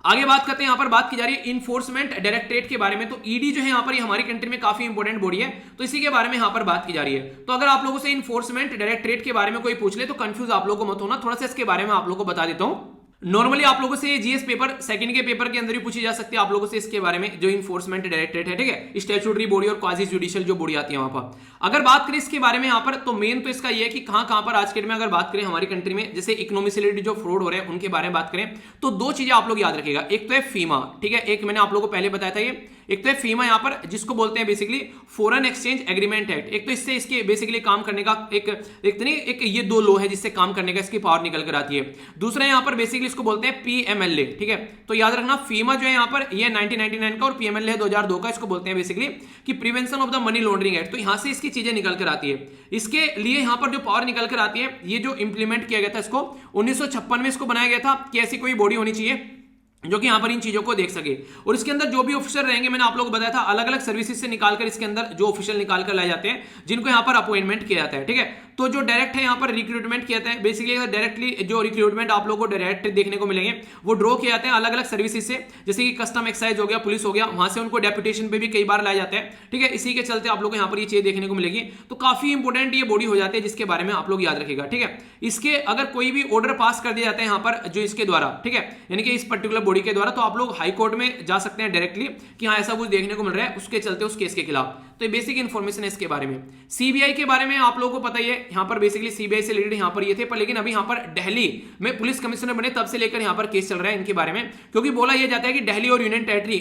[SPEAKER 1] आगे बात करते हैं, यहां पर बात की जा रही है इन्फोर्समेंट डायरेक्टरेट के बारे में। तो ईडी जो है यहां पर, ये हमारी कंट्री में काफी इंपॉर्टेंट बॉडी है, तो इसी के बारे में यहां पर बात की जा रही है। तो अगर आप लोगों से इन्फोर्समेंट डायरेक्टरेट के बारे में कोई पूछ ले तो कंफ्यूज आप लोगों को मत होना, थोड़ा सा इसके बारे में आप लोगों को बता देता हूं। नॉर्मली आप लोगों से जीएस पेपर सेकंड के पेपर के अंदर भी पूछी जा सकती है आप लोगों से इसके बारे में, जो इन्फोर्समेंट डायरेक्टरेट है, ठीक है, स्टैट्यूटरी बॉडी और क्वासी जुडिशियल जो बॉडी आती है वहां पर। अगर बात करें इसके बारे में यहाँ पर, तो मेन तो इसका ये है कि कहां पर आज के डेट में अगर बात करें हमारी कंट्री में जैसे इकोनॉमिक रिलेटेड जो फ्रॉड हो रहे हैं उनके बारे में बात करें, तो 2 चीजें आप लोग याद रखिएगा। एक तो है फीमा, ठीक है, एक मैंने आप लोगों को पहले बताया था ये, एक तो है फीमा यहाँ पर जिसको बोलते हैं basically foreign exchange agreement act. एक तो इससे इसके बेसिकली काम करने का एक ये 2 लॉ है जिससे काम करने का इसकी पावर निकल कर आती है। दूसरा यहाँ पर बेसिकली इसको बोलते हैं पीएमएलए, ठीक है। तो याद रखना फीमा जो है यहाँ पर ये 1999 का और पीएमएलए 2002 का, इसको बोलते हैं बेसिकली कि prevention of the money laundering act. तो यहां से इसकी चीजें निकल कर आती है। इसके लिए यहां पर जो पावर निकल कर आती है, ये जो इंप्लीमेंट किया गया था इसको 1956 में इसको बनाया गया था कि ऐसी कोई बॉडी होनी चाहिए जो कि यहां पर इन चीजों को देख सके, और इसके अंदर जो भी ऑफिसर रहेंगे, मैंने आप लोगों को बताया था अलग अलग सर्विसेज से निकालकर इसके अंदर जो ऑफिशियल निकाल कर लाए जाते हैं जिनको यहां पर अपॉइंटमेंट किया जाता है, ठीक है। तो जो डायरेक्ट है यहां पर रिक्रूटमेंट किया जाता है, बेसिकली डायरेक्टली जो रिक्रूटमेंट आप लोगों को डायरेक्ट देखने को मिलेंगे वो ड्रॉ किए जाते हैं अलग अलग सर्विसेज से, जैसे कि कस्टम एक्साइज हो गया, पुलिस हो गया, वहां से उनको डेपुटेशन पे भी कई बार लाया जाता है, ठीक है। इसी के चलते आप लोग को यहां पर ये चीज देखने को मिलेगी। तो काफी इंपोर्टेंट ये बॉडी हो जाती है जिसके बारे में आप लोग याद रखिएगा, ठीक है। इसके अगर कोई भी ऑर्डर पास कर दिया जाता है यहां पर जो इसके द्वारा, ठीक है, यानी कि इस पर्टिकुलर बॉडी के द्वारा, तो आप लोग हाई कोर्ट में जा सकते हैं डायरेक्टली कि हाँ ऐसा कुछ देखने को मिल रहा है उसके चलते उस केस के खिलाफ। तो ये बेसिक इन्फॉर्मेशन है इसके बारे में। सीबीआई के बारे में आप लोगों को पता ही है, यहाँ पर बेसिकली सीबीआई से रिलेटेड यहाँ पर ये थे, पर लेकिन अभी यहाँ पर दिल्ली में पुलिस कमिश्नर बने तब से लेकर यहाँ पर केस चल रहा है इनके बारे में, क्योंकि बोला यह जाता है कि दिल्ली और यूनियन टेरिटरी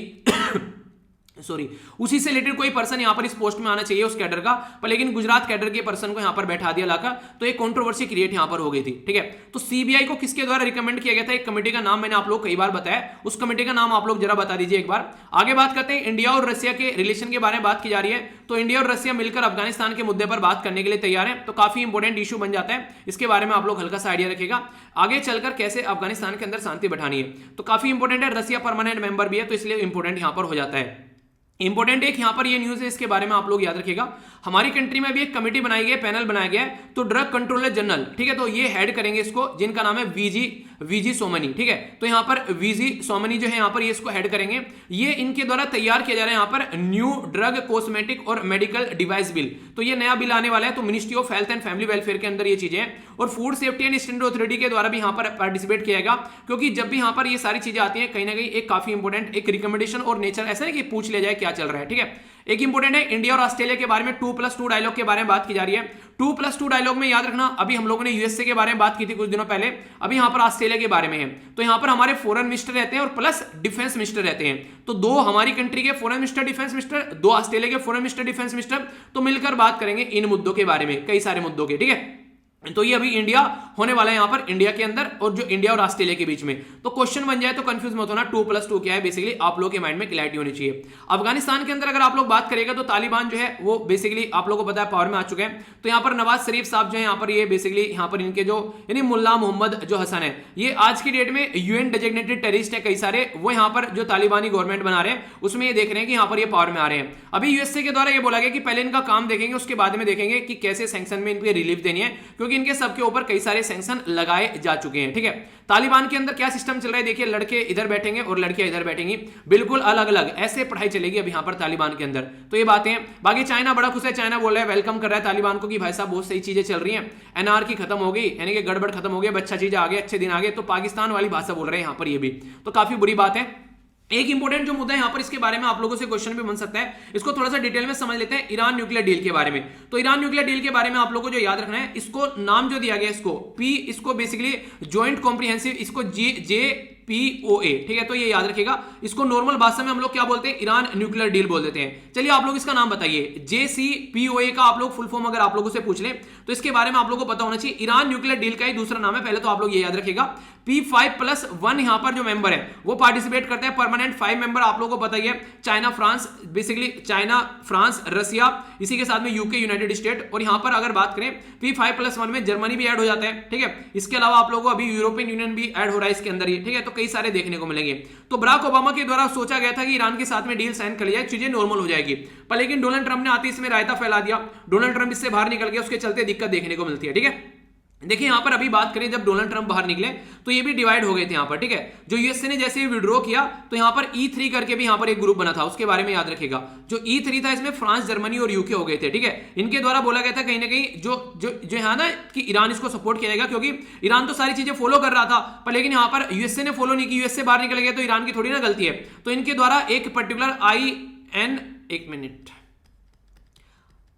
[SPEAKER 1] सॉरी उसी से रिलेटेड कोई पर्सन यहां पर इस पोस्ट में आना चाहिए उस कैडर का, पर लेकिन गुजरात कैडर के पर्सन को यहां पर बैठा दिया लाकर, तो एक कंट्रोवर्सी क्रिएट यहां पर हो गई थी, ठीक है। तो सीबीआई को किसके द्वारा रिकमेंड किया गया था, एक कमेटी का नाम मैंने आप लोग कई बार बताया, उस कमेटी का नाम आप लोग जरा बता दीजिए एक बार। आगे बात करते हैं इंडिया और रशिया के रिलेशन के बारे में बात की जा रही है। तो इंडिया और रशिया मिलकर अफगानिस्तान के मुद्दे पर बात करने के लिए तैयार है, तो काफी इंपॉर्टेंट इशू बन जाता है, इसके बारे में आप लोग हल्का सा आइडिया रखिएगा। आगे चलकर कैसे अफगानिस्तान के अंदर शांति बैठानी है, तो काफी इंपॉर्टेंट है, रशिया परमानेंट मेंबर भी है, तो इसलिए इंपॉर्टेंट यहां पर हो जाता है। इंपॉर्टेंट एक यहां पर ये न्यूज है, इसके बारे में आप लोग याद रखिएगा। हमारी कंट्री में भी एक कमेटी बनाई गई है, पैनल बनाया गया है, तो ड्रग कंट्रोलर जनरल, ठीक है, तो ये हेड करेंगे इसको, जिनका नाम है वीजी सोमनी, ठीक है। तो यहां पर वीजी सोमनी जो है यहां पर ये इसको हेड करेंगे। ये इनके द्वारा तैयार किया जा रहा है यहां पर न्यू ड्रग कॉस्मेटिक और मेडिकल डिवाइस बिल, तो ये नया बिल आने वाला है। तो ministry of health and family welfare के अंदर ये चीजें हैं, और food safety and standard authority के द्वारा भी यहां पर पार्टिसिपेट किया जाएगा, क्योंकि जब भी यहां पर ये सारी चीजें आती हैं कहीं ना कहीं एक काफी इंपॉर्टेंट एक रिकमेंडेशन और नेचर ऐसा नहीं कि पूछ लिया जाए क्या चल रहा है, ठीक है। एक इंपॉर्टेंट है इंडिया और ऑस्ट्रेलिया के बारे में 2+2 डायलॉग के बारे में बात की जा रही है। 2+2 डायलॉग में याद रखना, अभी हम लोगों ने यूएसए के बारे में बात की थी कुछ दिनों पहले, अभी यहां पर ऑस्ट्रेलिया के बारे में है। तो यहां पर हमारे फॉरेन मिनिस्टर रहते हैं और प्लस डिफेंस मिनिस्टर रहते हैं, तो 2 हमारी कंट्री के foreign minister defence minister, 2 Australia के फॉरेन मिनिस्टर डिफेंस मिनिस्टर, तो मिलकर बात करेंगे इन मुद्दों के बारे में, कई सारे मुद्दों के, ठीक है। तो ये अभी इंडिया होने वाला है यहां पर, इंडिया के अंदर और जो इंडिया और ऑस्ट्रेलिया के बीच में। तो क्वेश्चन बन जाए तो कंफ्यूज मत होना, 2+2 क्या है बेसिकली, आप लोगों के माइंड में क्लैरिटी होनी चाहिए। अफगानिस्तान के अंदर अगर आप लोग बात करेगा तो तालिबान जो है वो बेसिकली आप लोगों को पता है पावर में आ चुके हैं। तो यहां पर नवाज शरीफ साहब जो है यहां पर ये बेसिकली यहां पर इनके जो यानी मुल्ला मोहम्मद जो हसन है, ये आज की डेट में यूएन डेजिग्नेटेड टेररिस्ट है कई सारे, वो यहां पर जो तालिबानी गवर्नमेंट बना रहे हैं उसमें ये देख रहे हैं कि यहां पर ये पावर में आ रहे हैं। अभी यूएसए के द्वारा ये बोला गया कि पहले इनका काम देखेंगे, उसके बाद में देखेंगे कि कैसे सैंक्शन में इनको रिलीफ देनी है, क्योंकि इनके सबके ऊपर कई सारे सैंक्शन लगाए जा चुके हैं, ठीक है। तालिबान के अंदर क्या सिस्टम चल रहा है देखिए, लड़के इधर बैठेंगे और लड़कियां इधर बैठेंगी, बिल्कुल अलग अलग ऐसे पढ़ाई चलेगी अब यहां पर तालिबान के अंदर। तो ये बातें हैं। बाकी चाइना बड़ा खुश है, चाइना बोल रहा है, वेलकम कर रहा है तालिबान को कि भाई साहब बहुत सही चीजें चल रही हैं, एनआरकी खत्म हो गई, यानी कि गड़बड़ खत्म हो गई, अच्छा चीज आ गई, अच्छे दिन आ गए। तो पाकिस्तान वाली भाषा बोल रहे हैं यहां पर, ये भी तो काफी बुरी बात है। एक इंपॉर्टेंट जो मुद्दा है यहां पर, इसके बारे में आप लोगों से क्वेश्चन भी बन सकता है, इसको थोड़ा सा डिटेल में समझ लेते हैं, ईरान न्यूक्लियर डील के बारे में। तो ईरान न्यूक्लियर डील के बारे में आप लोगों को जो याद रखना है, इसको नाम जो दिया गया इसको पी, इसको बेसिकली ज्वाइंट कॉम्प्रिहेंसिव, इसको JPOA, ठीक है। तो ये याद रखिएगा, इसको नॉर्मल भाषा में हम लोग क्या बोलते हैं, ईरान न्यूक्लियर डील बोल देते हैं। चलिए आप लोग इसका नाम बताइए, JCPOA का आप लोग फुल फॉर्म अगर आप लोगों से पूछ लें तो इसके बारे में आप लोगों को पता होना चाहिए। ईरान न्यूक्लियर डील का ही दूसरा नाम है, पहले तो आप लोग ये याद रखिएगा। P5+1 यहां पर जो मेंबर है वो पार्टिसिपेट करते हैं, परमानेंट 5 मेंबर आप लोगों को पता ही है, China, France, basically China, France, Russia, इसी के साथ में यूके, यूनाइटेड स्टेट। और यहां पर अगर बात करें P5+1 में जर्मनी भी ऐड हो जाता है, ठीक है। इसके अलावा आप लोगों को अभी यूरोपियन यूनियन भी ऐड हो रहा है इसके अंदर ही, ठीक है। तो कई सारे देखने को मिलेंगे। तो बराक ओबामा के द्वारा सोचा गया था कि ईरान के साथ में डील साइन कर लिया, चीजें नॉर्मल हो जाएगी, पर लेकिन डोनाल्ड ट्रंप ने आते इसमें रायता फैला दिया, डोनाल्ड ट्रंप इससे बाहर निकल गया, उसके चलते दिक्कत देखने को मिलती है, ठीक है। देखिए यहां पर अभी बात करें, जब डोनाल्ड ट्रंप बाहर निकले तो ये भी डिवाइड हो गए थे यहां पर, ठीक है। जो यूएसए ने जैसे विड्रॉ किया तो यहां पर E3 करके भी यहां पर एक ग्रुप बना था, उसके बारे में याद रखिएगा। जो E3 था इसमें फ्रांस, जर्मनी और यूके हो गए थे, ठीक है। इनके द्वारा बोला गया था कहीं ना कहीं जो यहां ना कि ईरान इसको सपोर्ट किया जाएगा, क्योंकि ईरान तो सारी चीजें फॉलो कर रहा था, पर लेकिन यहां पर यूएसए ने फॉलो नहीं की, यूएसए बाहर निकल गया तो ईरान की थोड़ी ना गलती है। तो इनके द्वारा एक पर्टिकुलर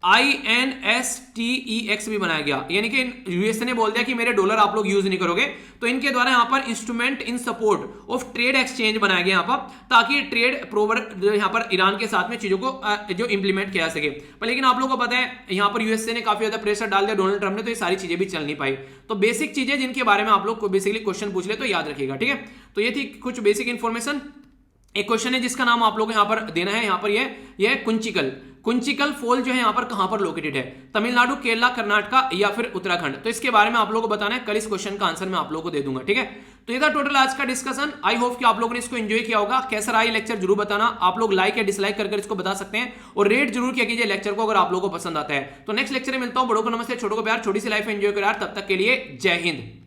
[SPEAKER 1] INSTEX भी बनाया गया, यानी कि यूएसए ने बोल दिया कि मेरे डॉलर आप लोग यूज नहीं करोगे। तो इनके द्वारा यहां पर instrument in support of trade exchange बनाया गया यहां पर, ताकि ट्रेड प्रोवर यहां पर ईरान के साथ में चीजों को जो इंप्लीमेंट किया सके। पर लेकिन आप लोगों को पता है यहां पर यूएसए ने काफी ज्यादा प्रेशर डाल दिया डोनाल्ड ट्रंप ने, तो ये सारी चीजें भी चल नहीं पाई। तो बेसिक चीजें जिनके बारे में आप लोग को बेसिकली क्वेश्चन पूछ ले तो याद रखिएगा, ठीक है। तो ये थी कुछ बेसिक इंफॉर्मेशन। एक क्वेश्चन है जिसका नाम आप लोग यहां पर देना है, यहां पर ये कुंचिकल फॉल जो है यहां पर कहां पर लोकेटेड है, तमिलनाडु, केरला, कर्नाटका या फिर उत्तराखंड। तो इसके बारे में आप लोगों को बताना है, कल इस क्वेश्चन का आंसर मैं आप लोगों को दे दूंगा, ठीक है। तो ये था टोटल आज का डिस्कशन। आई होप कि आप लोगों ने इसको एंजॉय किया होगा। कैसा रहा ये लेक्चर जरूर बताना, आप लोग लाइक या डिसलाइक कर इसको बता सकते हैं, और रेट जरूर किया कीजिए लेक्चर को अगर आप लोगों को पसंद आता है। तो नेक्स्ट लेक्चर में मिलता हूं, बड़ों को नमस्ते, छोटों को प्यार, छोटी सी लाइफ एंजॉय करो यार। तब तक के लिए जय हिंद।